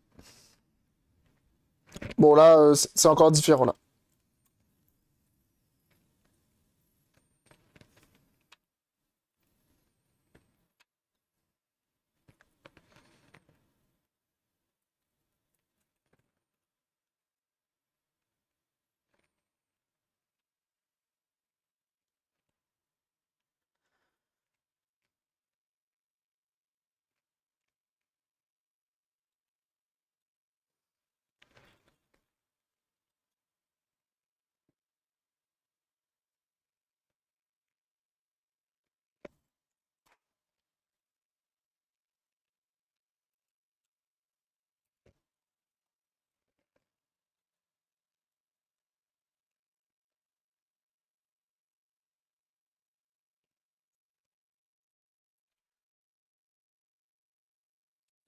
Bon, là, c'est encore différent, là.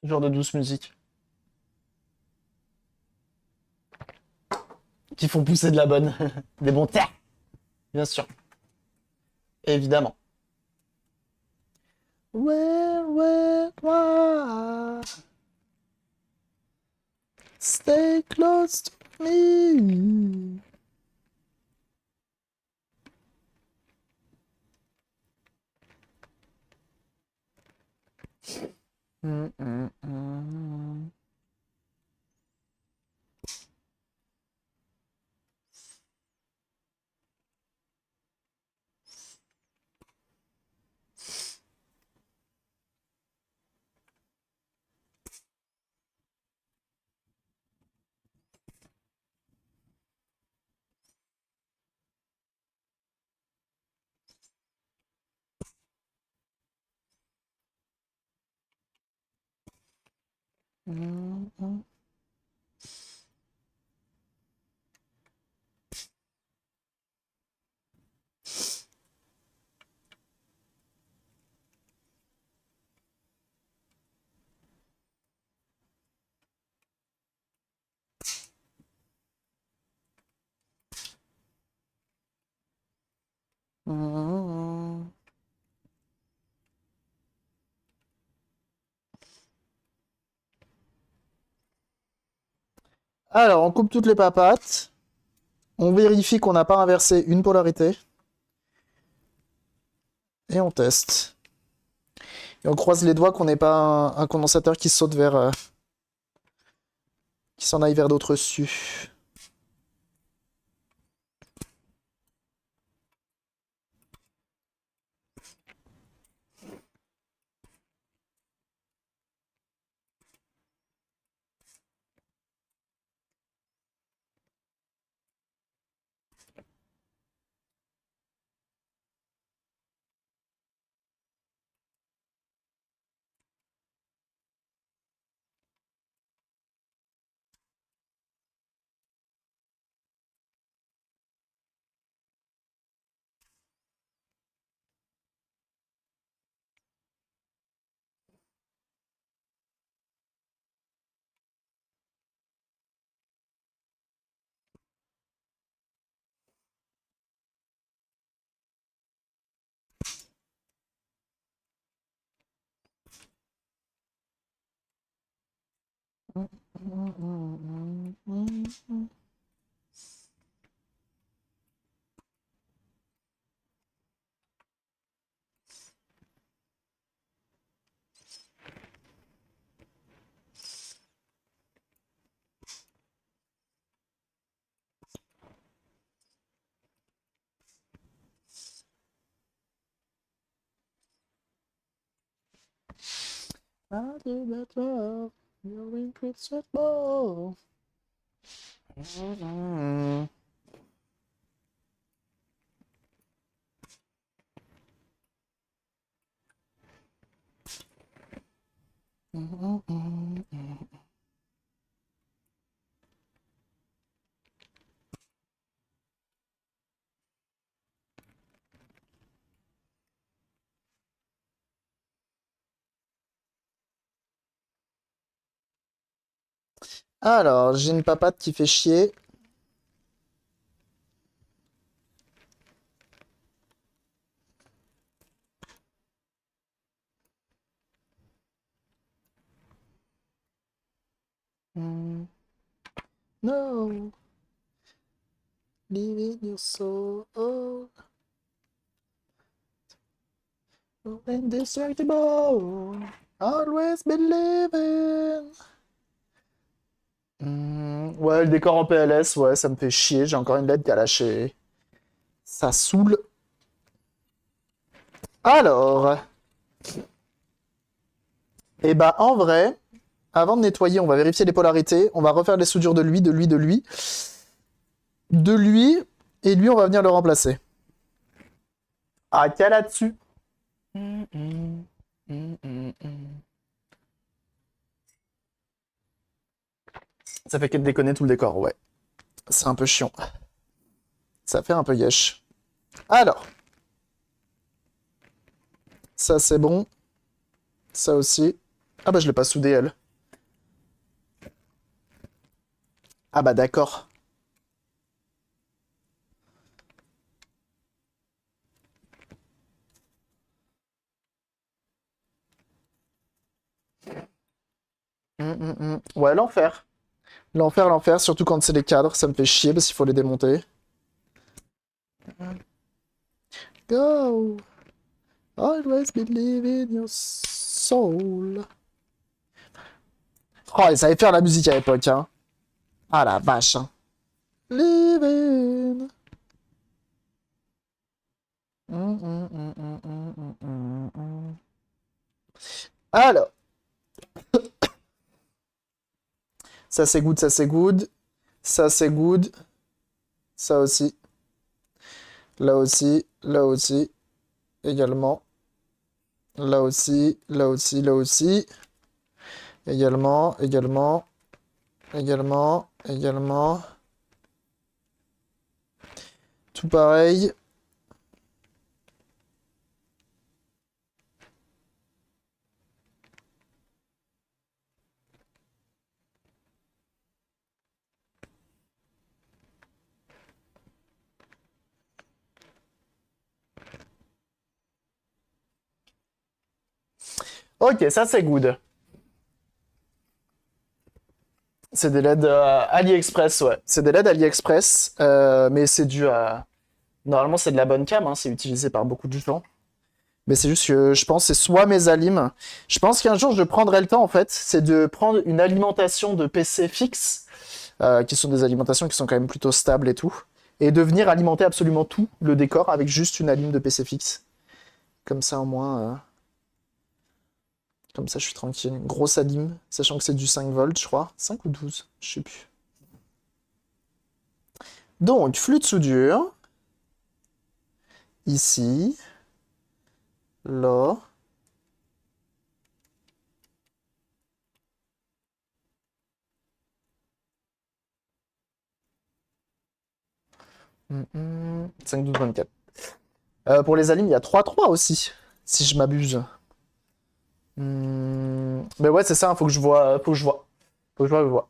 Ce genre de douce musique. Qui font pousser de la bonne. Des bons terres, bien sûr. Évidemment. Where, stay close to me. Mm, mm, mm. Mm, mm. Mm. Alors, on coupe toutes les papates. On vérifie qu'on n'a pas inversé une polarité. Et on teste. Et on croise les doigts qu'on n'ait pas un condensateur qui saute vers... qui s'en aille vers d'autres cieux. Alors, j'ai une papate qui fait chier. No, leaving your soul indestructible. Always believing. Ouais, le décor en PLS, ouais, ça me fait chier. J'ai encore une lettre qui a lâché. Ça saoule. Alors, et bah en vrai, avant de nettoyer, on va vérifier les polarités. On va refaire les soudures de lui, de lui, de lui. De lui, et lui, on va venir le remplacer. Ah, qu'il y a là-dessus. Ça fait que de déconner tout le décor, ouais. C'est un peu chiant. Ça fait un peu yesh. Alors, ça c'est bon. Ça aussi. Ah bah je l'ai pas soudée, elle. Ah bah d'accord. Ouais, l'enfer. L'enfer, l'enfer, surtout quand c'est les cadres, ça me fait chier parce qu'il faut les démonter. Go! Always believe in your soul. Oh, ils savaient faire la musique à l'époque, hein. Ah la vache, hein. Living. Alors, ça c'est good, ça c'est good. Ça c'est good. Ça aussi. Là aussi, là aussi. Également. Là aussi, là aussi, là aussi. Également, également, également, également. Tout pareil. Ok, ça c'est good. C'est des LED AliExpress, ouais. C'est des LED AliExpress, mais c'est dû à... Normalement, c'est de la bonne cam, hein, c'est utilisé par beaucoup de gens. Mais c'est juste que je pense que c'est soit mes alims. Je pense qu'un jour, je prendrai le temps, en fait, c'est de prendre une alimentation de PC fixe, qui sont des alimentations qui sont quand même plutôt stables et tout, et de venir alimenter absolument tout le décor avec juste une alim de PC fixe. Comme ça, au moins... Comme ça, je suis tranquille. Une grosse alim, sachant que c'est du 5 volts, je crois. 5 ou 12, je sais plus. Donc, flux de soudure. Ici. Là. Hum, 5, 12, 24. Pour les alims, il y a 3-3 aussi, si je m'abuse. Mais ouais, c'est ça, faut que je vois. Faut que je vois. Faut que je vois, je vois.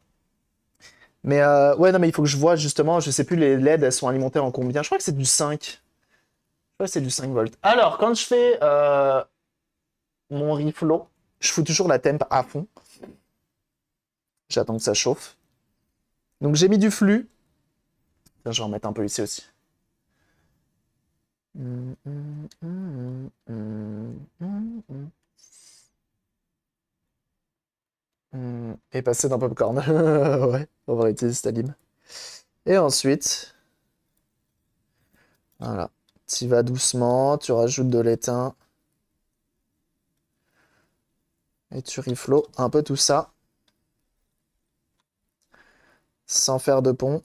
Mais ouais, non, mais il faut que je vois justement, je sais plus, les LED, elles sont alimentées en combien. Je crois que c'est du 5. Je crois que c'est du 5 volts. Alors, quand je fais mon reflow, je fous toujours la temp à fond. J'attends que ça chauffe. Donc j'ai mis du flux. Tiens, je vais en mettre un peu ici aussi. Et passer dans Popcorn. Ouais, on va utiliser cette alim. Et ensuite, voilà. Tu vas doucement, tu rajoutes de l'étain. Et tu reflow un peu tout ça. Sans faire de pont.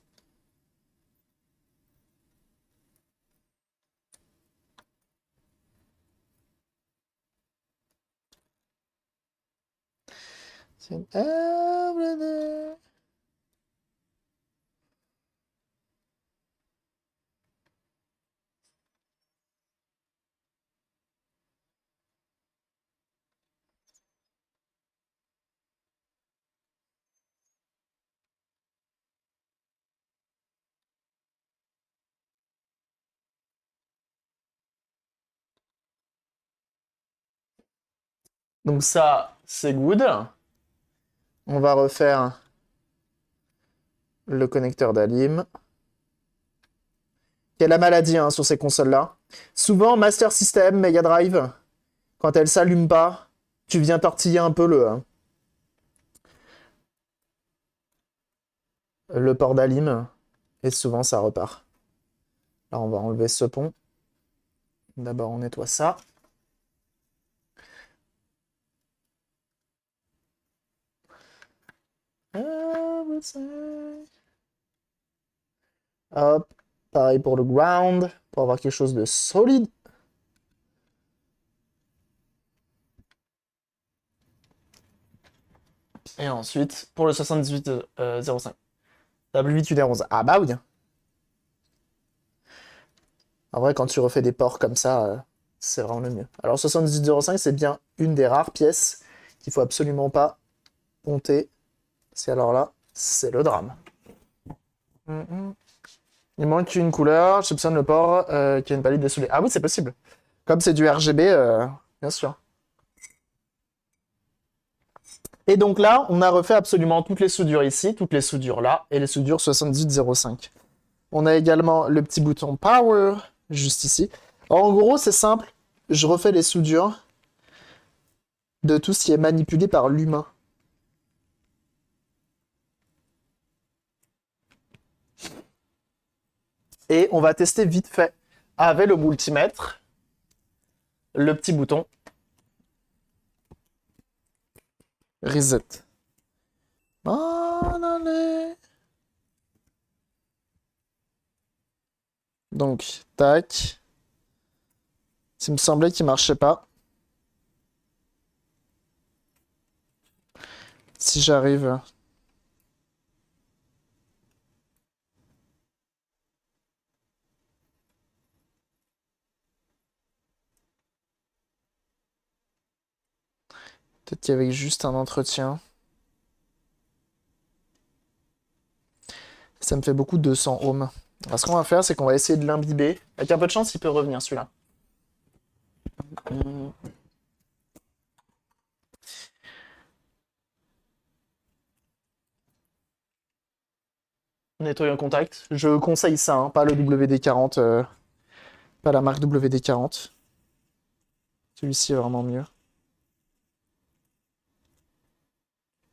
Donc ça, c'est good. On va refaire le connecteur d'Alim. Il y a la maladie hein, sur ces consoles-là. Souvent, Master System, Mega Drive, quand elles s'allument pas, tu viens tortiller un peu le port d'Alim. Et souvent, ça repart. Là, on va enlever ce pont. D'abord, on nettoie ça. Hop, pareil pour le ground, pour avoir quelque chose de solide. Et ensuite, pour le 7805. W8UD11. Ah bah oui. En vrai, quand tu refais des ports comme ça, c'est vraiment le mieux. Alors 7805, c'est bien une des rares pièces qu'il faut absolument pas compter. Parce alors là, c'est le drame. Il manque une couleur, je soupçonne le port qui a une palette dessoulée. Ah oui, c'est possible. Comme c'est du RGB, bien sûr. Et donc là, on a refait absolument toutes les soudures ici, toutes les soudures là, et les soudures 7805. On a également le petit bouton Power, juste ici. Alors, en gros, c'est simple. Je refais les soudures de tout ce qui est manipulé par l'humain. Et on va tester vite fait avec le multimètre, le petit bouton Reset. Allez. Donc, tac. Il me semblait qu'il marchait pas. Si j'arrive. Peut-être qu'il y avait juste un entretien. Ça me fait beaucoup de 200 ohms. Alors, ce qu'on va faire, c'est qu'on va essayer de l'imbiber. Avec un peu de chance, il peut revenir celui-là. Nettoyant contact. Je conseille ça, hein, pas le WD-40, pas la marque WD-40. Celui-ci est vraiment mieux.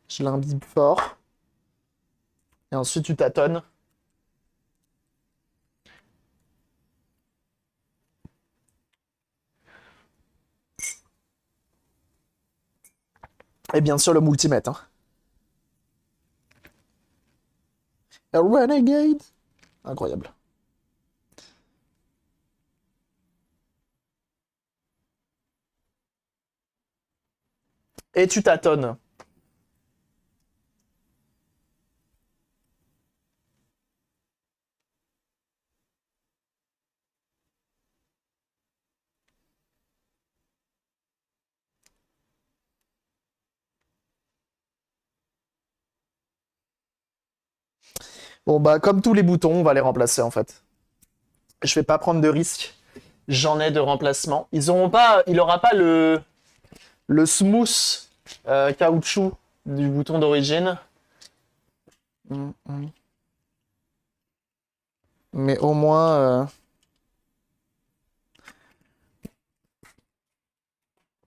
Je l'imbibe fort. Et ensuite, tu tâtonnes. Et bien sûr, le multimètre. Hein. A Renegade. Incroyable. Et tu tâtonnes. Bon, bah, comme tous les boutons, on va les remplacer, en fait. Je vais pas prendre de risque. J'en ai de remplacement. Il aura pas le smooth caoutchouc du bouton d'origine. Mais au moins,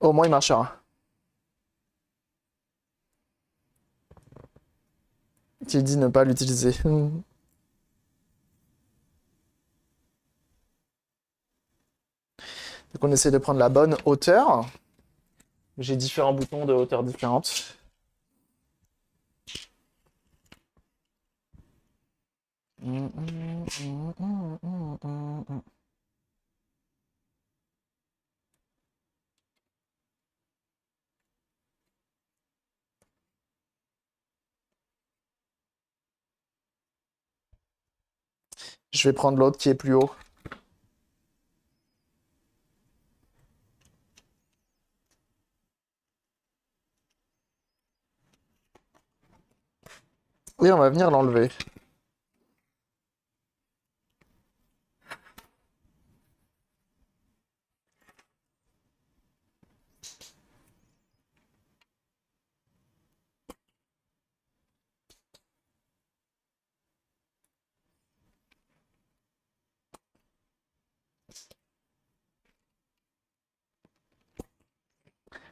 il marchera. Qui dit ne pas l'utiliser. Donc on essaie de prendre la bonne hauteur. J'ai différents boutons de hauteur différentes. Je vais prendre l'autre qui est plus haut. Et on va venir l'enlever.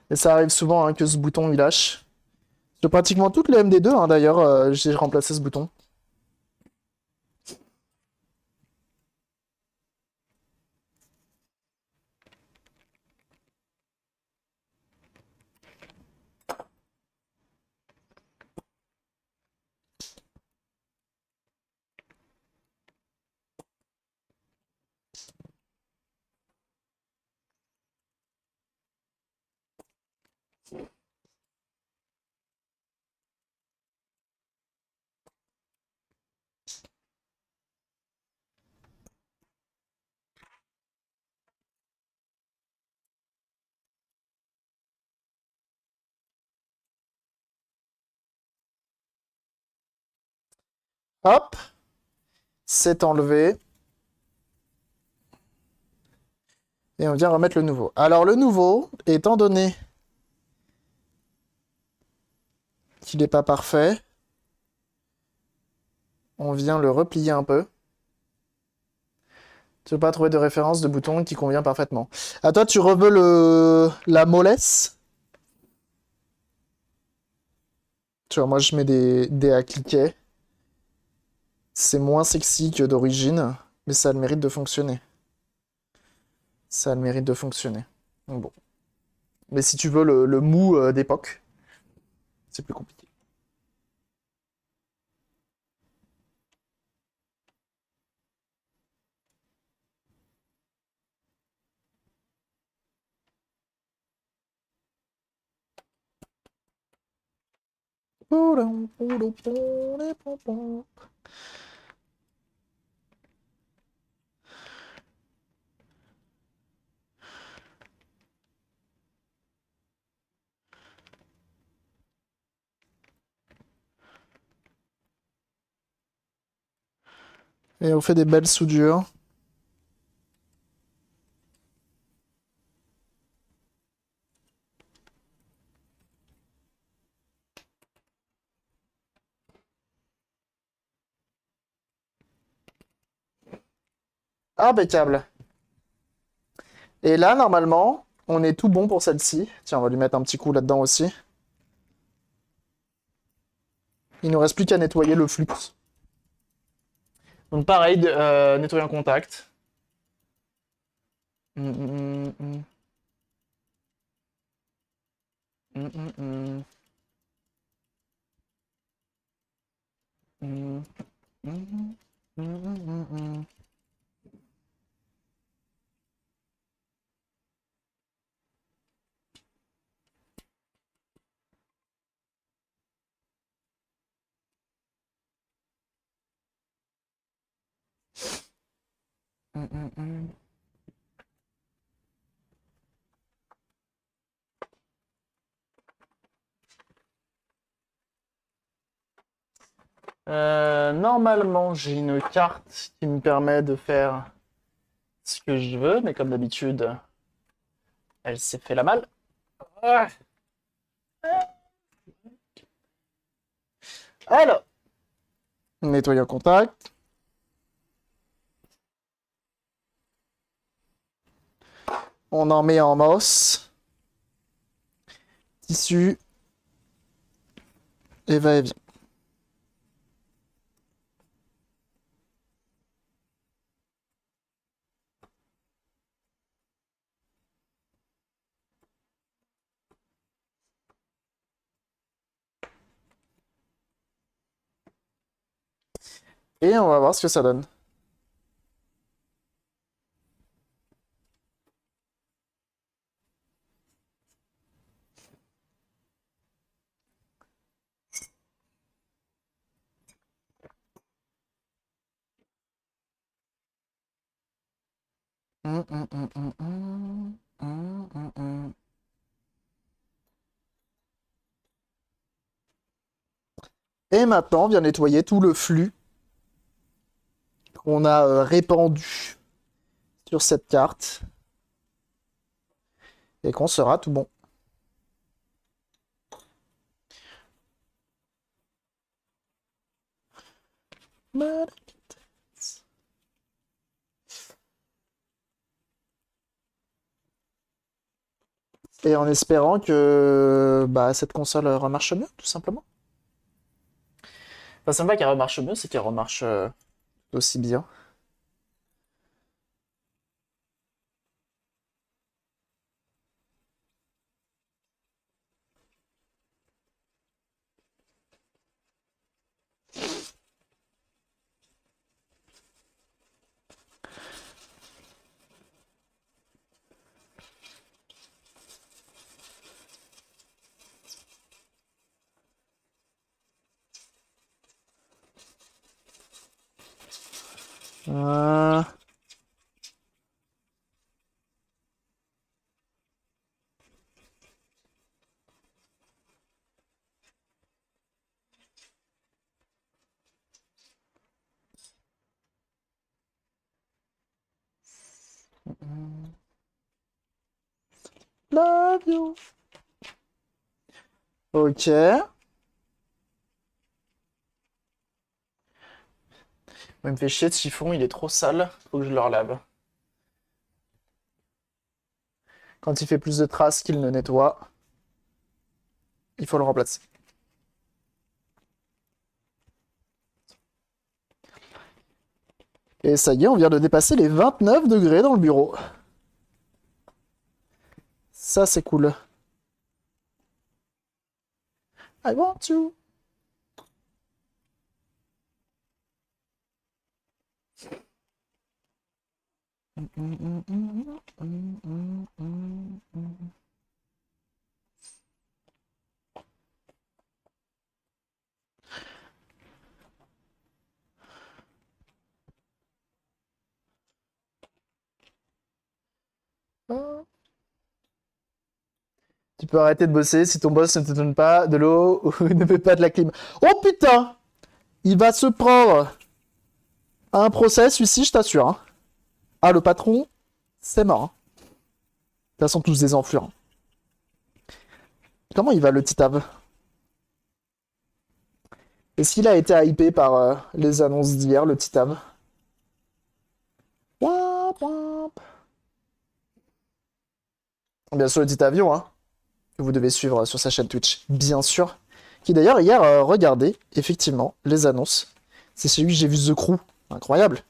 Et ça arrive souvent hein, que ce bouton il lâche. Sur pratiquement toutes les MD2 hein, d'ailleurs, j'ai remplacé ce bouton. Hop, c'est enlevé. Et on vient remettre le nouveau. Alors le nouveau, étant donné qu'il n'est pas parfait, on vient le replier un peu. Tu veux pas trouver de référence de bouton qui convient parfaitement. À toi, tu reveux la mollesse. Tu vois, moi, je mets des à cliquet. C'est moins sexy que d'origine, mais ça a le mérite de fonctionner. Ça a le mérite de fonctionner. Donc bon. Mais si tu veux le mou d'époque, c'est plus compliqué. Et on fait des belles soudures. Impeccable. Et là, normalement, on est tout bon pour celle-ci. Tiens, on va lui mettre un petit coup là-dedans aussi. Il nous reste plus qu'à nettoyer le flux. Donc pareil, nettoyer en contact. Mm, mm, mm, mm, mm, mm, mm, mm, mm, mm, mm. Mm, mm, mm. Normalement, j'ai une carte qui me permet de faire ce que je veux, mais comme d'habitude, elle s'est fait la malle. Ah. Alors, nettoyer en contact. On en met en moss. Tissu. Et va-et-vient. Et on va voir ce que ça donne. Hum, hum, hum, hum, hum, hum, hum, hum. Et maintenant, on vient nettoyer tout le flux qu'on a répandu sur cette carte. Et qu'on sera tout bon. Et en espérant que bah, cette console remarche mieux, tout simplement. Enfin, c'est pas qu'elle remarche mieux, c'est qu'elle remarche aussi bien. Euh, Love you. Ok. Il me fait chier de chiffon, il est trop sale. Faut que je le relave. Quand il fait plus de traces qu'il ne nettoie, il faut le remplacer. Et ça y est, on vient de dépasser les 29 degrés dans le bureau. Ça, c'est cool. I want to. Tu peux arrêter de bosser si ton boss ne te donne pas de l'eau ou ne fait pas de la clim. Oh putain! Il va se prendre un procès, celui-ci, je t'assure. Hein. Ah, le patron, c'est mort. Hein. De toute façon, tous des enflures. Hein. Comment il va, le Titave? Est-ce qu'il a été hypé par les annonces d'hier, le Titave? Wap, wap. Bien sûr, le Titavion, hein, que vous devez suivre sur sa chaîne Twitch, bien sûr. Qui d'ailleurs, hier, regardez, effectivement, les annonces. C'est celui que j'ai vu The Crew. Incroyable.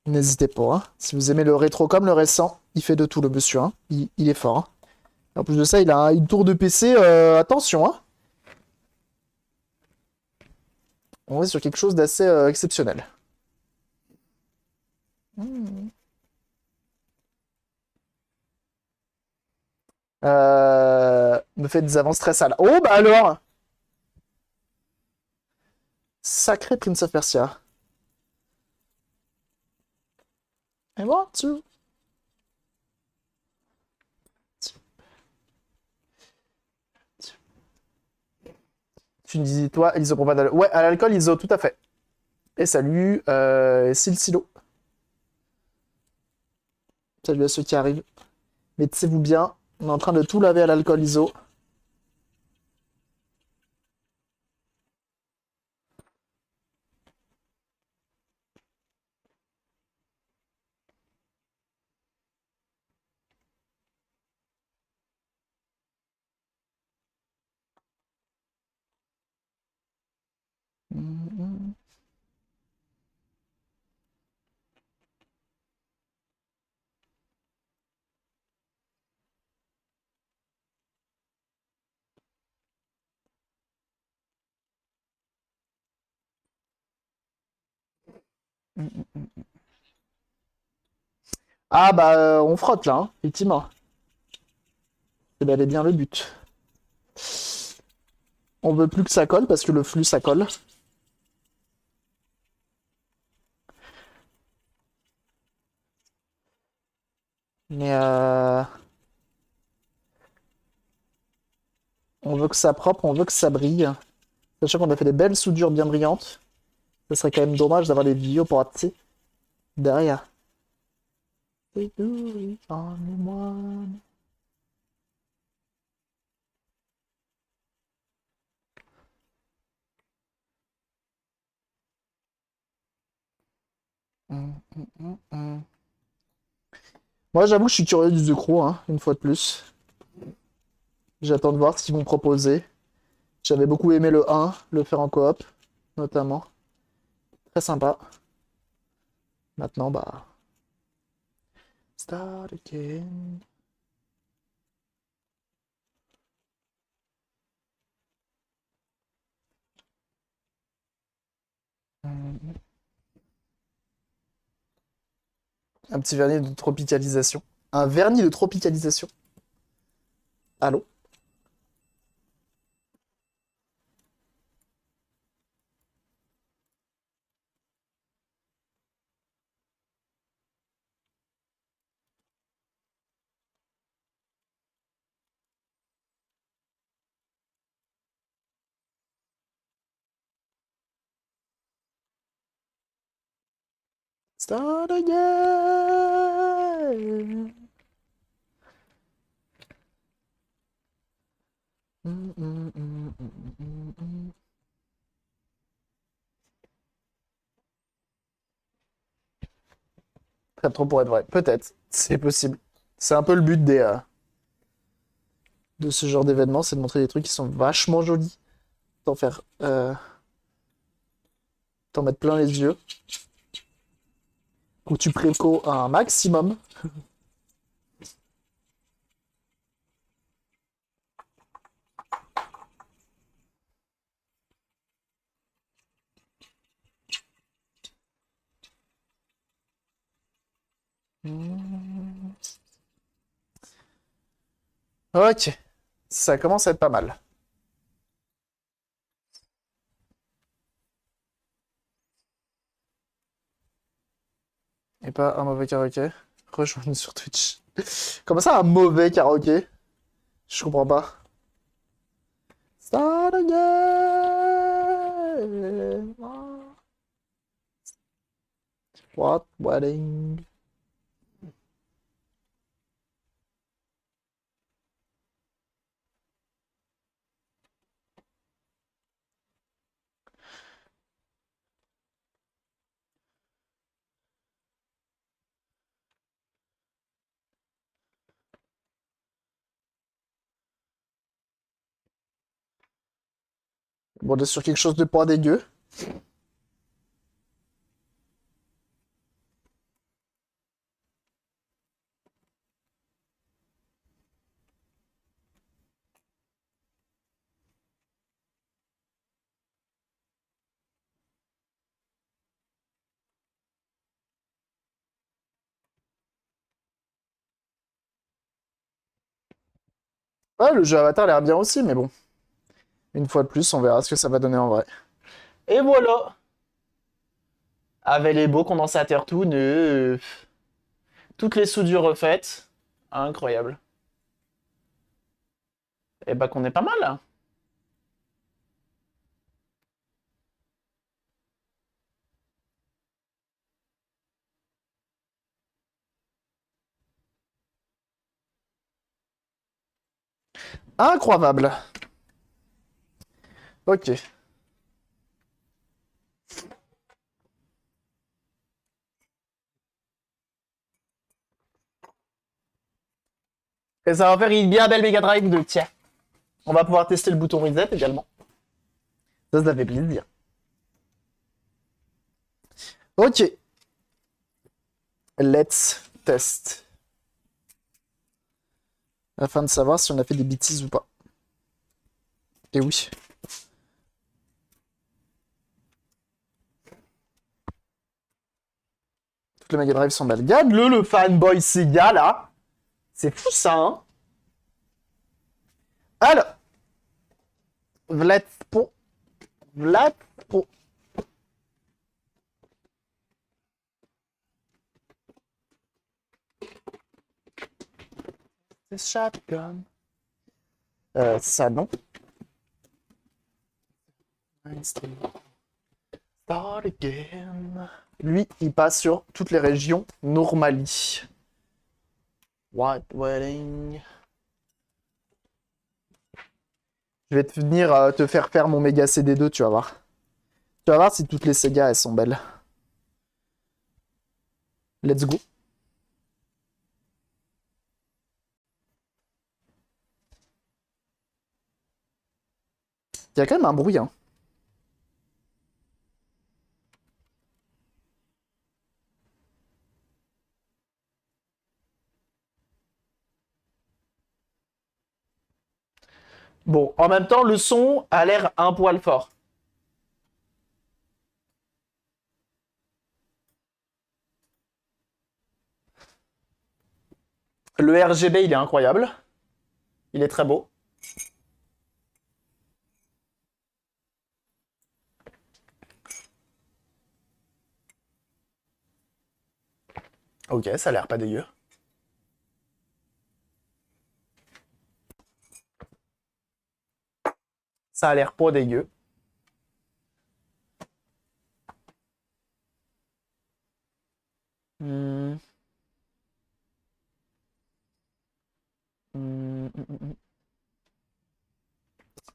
N'hésitez pas. Hein. Si vous aimez le rétro comme le récent, il fait de tout, le monsieur. Hein. Il est fort. Hein. En plus de ça, il a une tour de PC. Attention. Hein. On est sur quelque chose d'assez exceptionnel. Me fait des avances très sales. Oh, bah alors! Sacré Prince of Persia. I want to. Tu me dis, toi, isopropane d'alcool. Ouais, à l'alcool, iso, tout à fait. Et salut, Silsilo. Salut à ceux qui arrivent. Mettez-vous bien. On est en train de tout laver à l'alcool iso. Ah bah on frotte là, hein, effectivement. C'est bel et bien le but. On veut plus que ça colle parce que le flux ça colle. Mais on veut que ça propre, on veut que ça brille. Sachant qu'on a fait des belles soudures bien brillantes. Ça serait quand même dommage d'avoir des vieux pour tu sais, derrière. Moi j'avoue que je suis curieux du The Crew, hein, une fois de plus. J'attends de voir ce qu'ils vont proposer. J'avais beaucoup aimé le 1, le faire en coop, notamment. Très sympa. Maintenant, bah. Start again. Un petit vernis de tropicalisation. Un vernis de tropicalisation. Allô? Start again. Très trop pour être vrai. Peut-être. C'est possible. C'est un peu le but de ce genre d'événement, c'est de montrer des trucs qui sont vachement jolis. T'en faire. T'en mettre plein les yeux. Où tu préco un maximum. Ok. Ça commence à être pas mal. Et pas un mauvais karaoké. Rejoins-nous sur Twitch. Comment ça, un mauvais karaoké? Je comprends pas. Start again. What wedding? Bon, on est sur quelque chose de pas dégueu. Ouais, le jeu Avatar a l'air bien aussi, mais bon. Une fois de plus, on verra ce que ça va donner en vrai. Et voilà! Avec les beaux condensateurs tout neufs. Toutes les soudures refaites. Incroyable. Et bah qu'on est pas mal, là. Incroyable. Ok. Et ça va faire une bien belle Mega Drive de tiens. On va pouvoir tester le bouton reset également. Ça fait plaisir. Ok. Let's test. Afin de savoir si on a fait des bêtises ou pas. Et oui. Toutes les Mega Drive sont belles. Regarde-le, le fanboy Sega, là. C'est fou, ça, hein. Alors. Vlad Po. Vlad Po. C'est shotgun. Ça, non. Start again. Lui, il passe sur toutes les régions Normally. White Wedding. Je vais te venir te faire mon Mega CD2, tu vas voir. Tu vas voir si toutes les Sega, elles sont belles. Let's go. Il y a quand même un bruit, hein. Bon, en même temps, le son a l'air un poil fort. Le RGB, il est incroyable. Il est très beau. Ok, ça a l'air pas dégueu. Ça a l'air pas dégueu.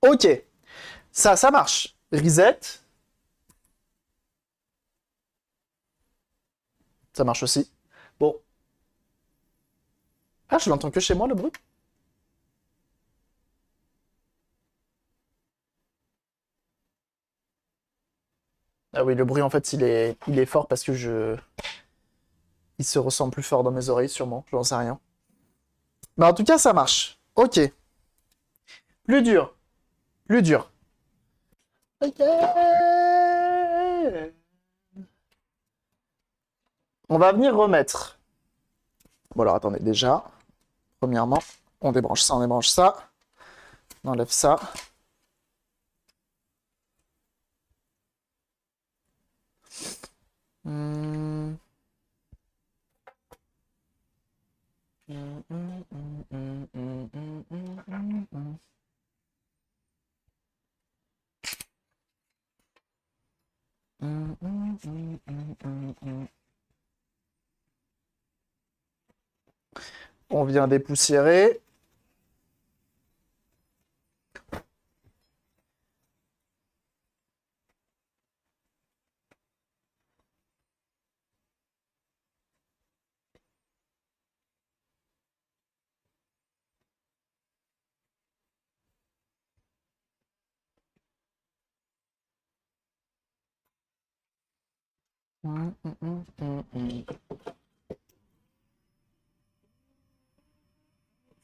Ok. Ça marche. Reset. Ça marche aussi. Bon. Ah, je l'entends que chez moi, le bruit. Ah oui, le bruit, en fait, il est fort parce que il se ressent plus fort dans mes oreilles, sûrement. J'en sais rien. Mais en tout cas, ça marche. Ok. Plus dur. Plus dur. Ok. On va venir remettre. Bon, alors, attendez. Déjà, premièrement, on débranche ça, on débranche ça. On enlève ça. Hmm. On vient dépoussiérer.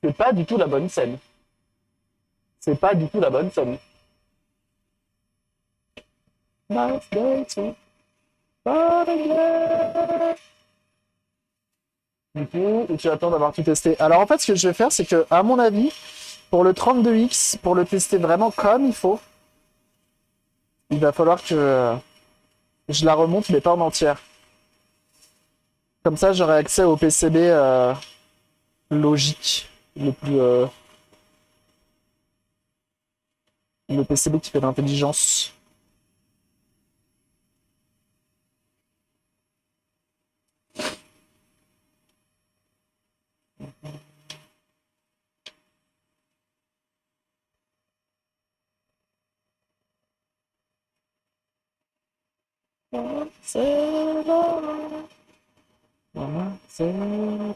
C'est pas du tout la bonne scène. C'est pas du tout la bonne scène. Nice day to du coup, tu attends d'avoir tout testé. Alors en fait, ce que je vais faire, c'est que, à mon avis, pour le 32X, pour le tester vraiment comme il faut, il va falloir que je la remonte, mais pas en entière. Comme ça, j'aurai accès au PCB logique, le PCB qui fait de l'intelligence. C'est bon. C'est bon.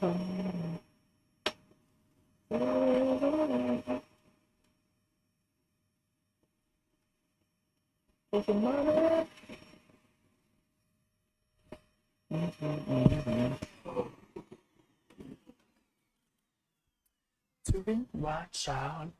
To be my child.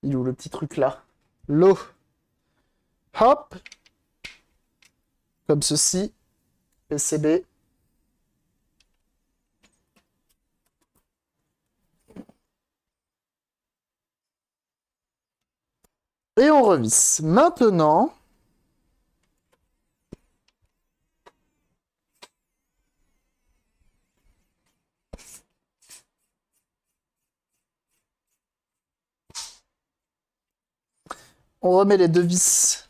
Il est où le petit truc là? L'eau. Hop. Comme ceci. PCB. Et on revisse. Maintenant, on remet les deux vis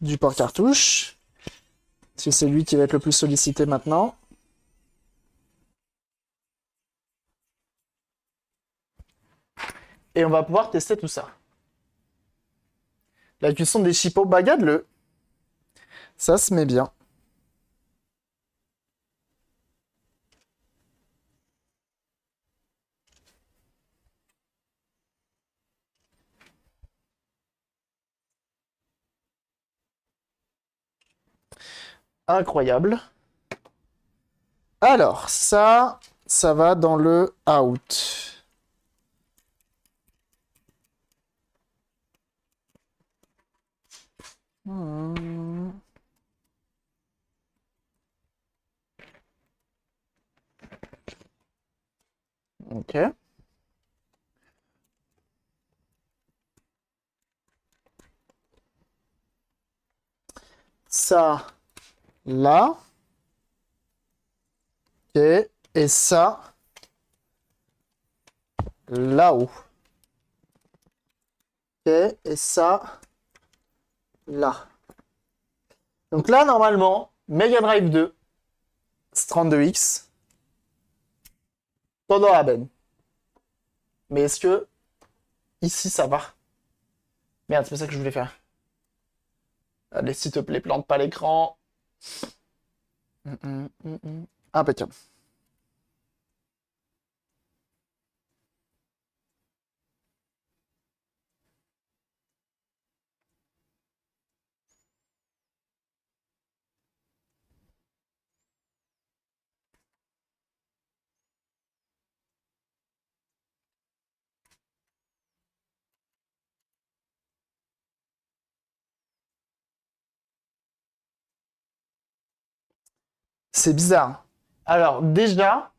du porte-cartouche. Parce que c'est lui qui va être le plus sollicité maintenant. Et on va pouvoir tester tout ça. La cuisson des chipots, bagade-le. Ça se met bien. Incroyable. Alors, ça va dans le out. Hmm. Ok. Ça, là. Ok. Et ça, là-haut. Ok. Et ça, là. Donc là, normalement, Mega Drive 2, 32X, todo va bien. Mais est-ce que ici, ça va? Merde, c'est pas ça que je voulais faire. Allez, s'il te plaît, plante pas l'écran. Impeccable. C'est bizarre. Alors, déjà,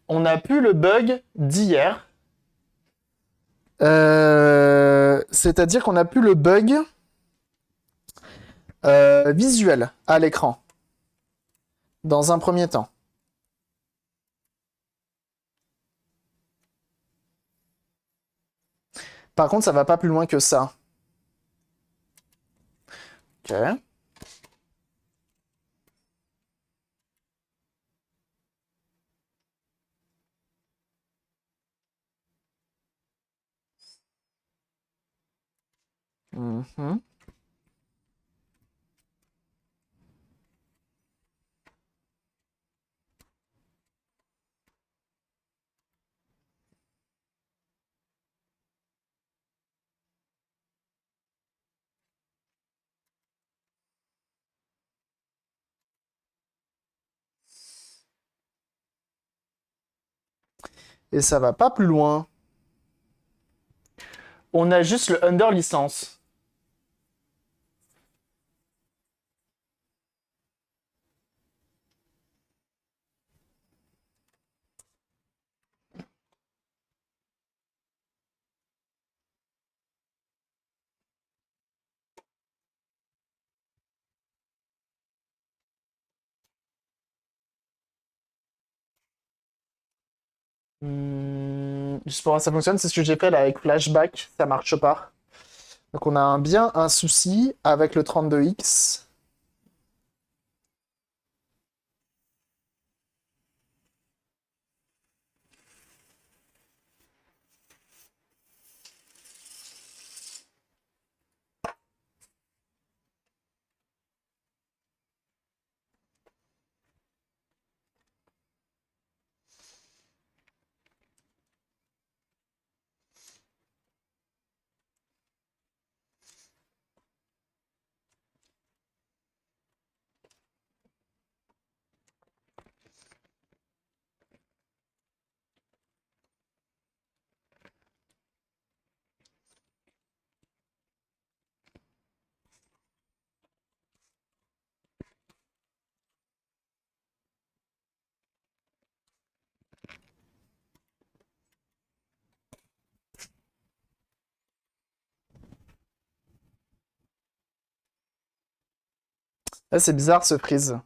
on n'a plus le bug d'hier. C'est-à-dire qu'on n'a plus le bug visuel à l'écran, dans un premier temps. Par contre, ça va pas plus loin que ça. Ok. Mhm. Et ça va pas plus loin. On a juste le under licence. Juste pour voir si ça fonctionne, c'est ce que j'ai fait là avec Flashback, ça marche pas. Donc on a bien un souci avec le 32X. Là, c'est bizarre ce freeze.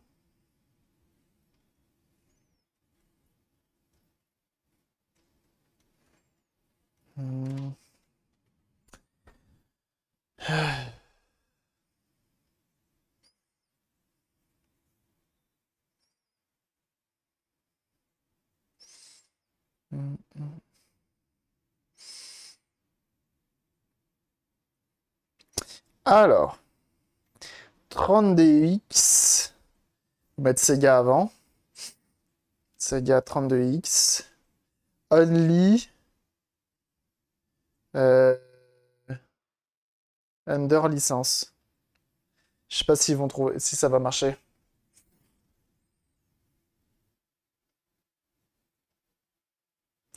Hmm. Hmm, hmm. Alors, 32X. On va mettre Sega avant. Sega 32X. Only. euh, Under licence. Je sais pas s'ils vont trouver, si ça va marcher.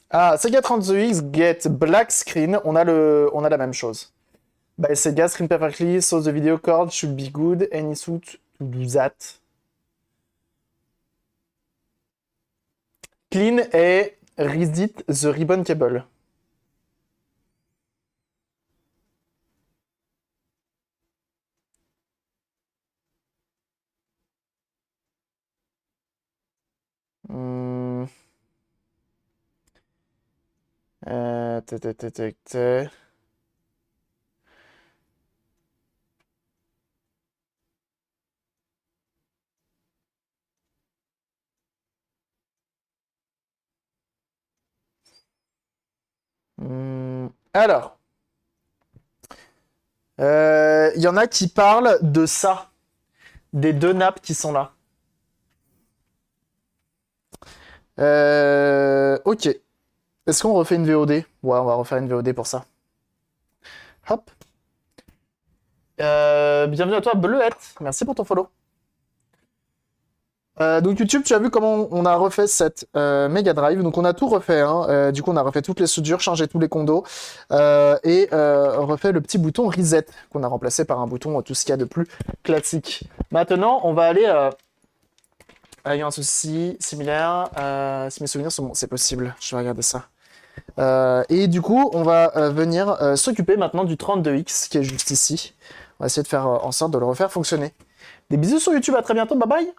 Ah, Sega 32X get black screen. On a la même chose. By Sega, screen perfectly, so the video cord should be good, any suit to do that. Clean et reset the ribbon cable. Hmm. Té, té, té, té, té. Alors, il y en a qui parlent de ça, des deux nappes qui sont là. Ok. Est-ce qu'on refait une VOD? Ouais, on va refaire une VOD pour ça. Hop. Bienvenue à toi, Bleuette. Merci pour ton follow. Donc YouTube, tu as vu comment on a refait cette Mega Drive. Donc on a tout refait. Hein. Du coup, on a refait toutes les soudures, changé tous les condos et refait le petit bouton Reset qu'on a remplacé par un bouton tout ce qu'il y a de plus classique. Maintenant, on va aller... il y a un souci similaire. Si mes souvenirs sont bons, c'est possible. Je vais regarder ça. Et du coup, on va venir s'occuper maintenant du 32X qui est juste ici. On va essayer de faire en sorte de le refaire fonctionner. Des bisous sur YouTube, à très bientôt, bye bye!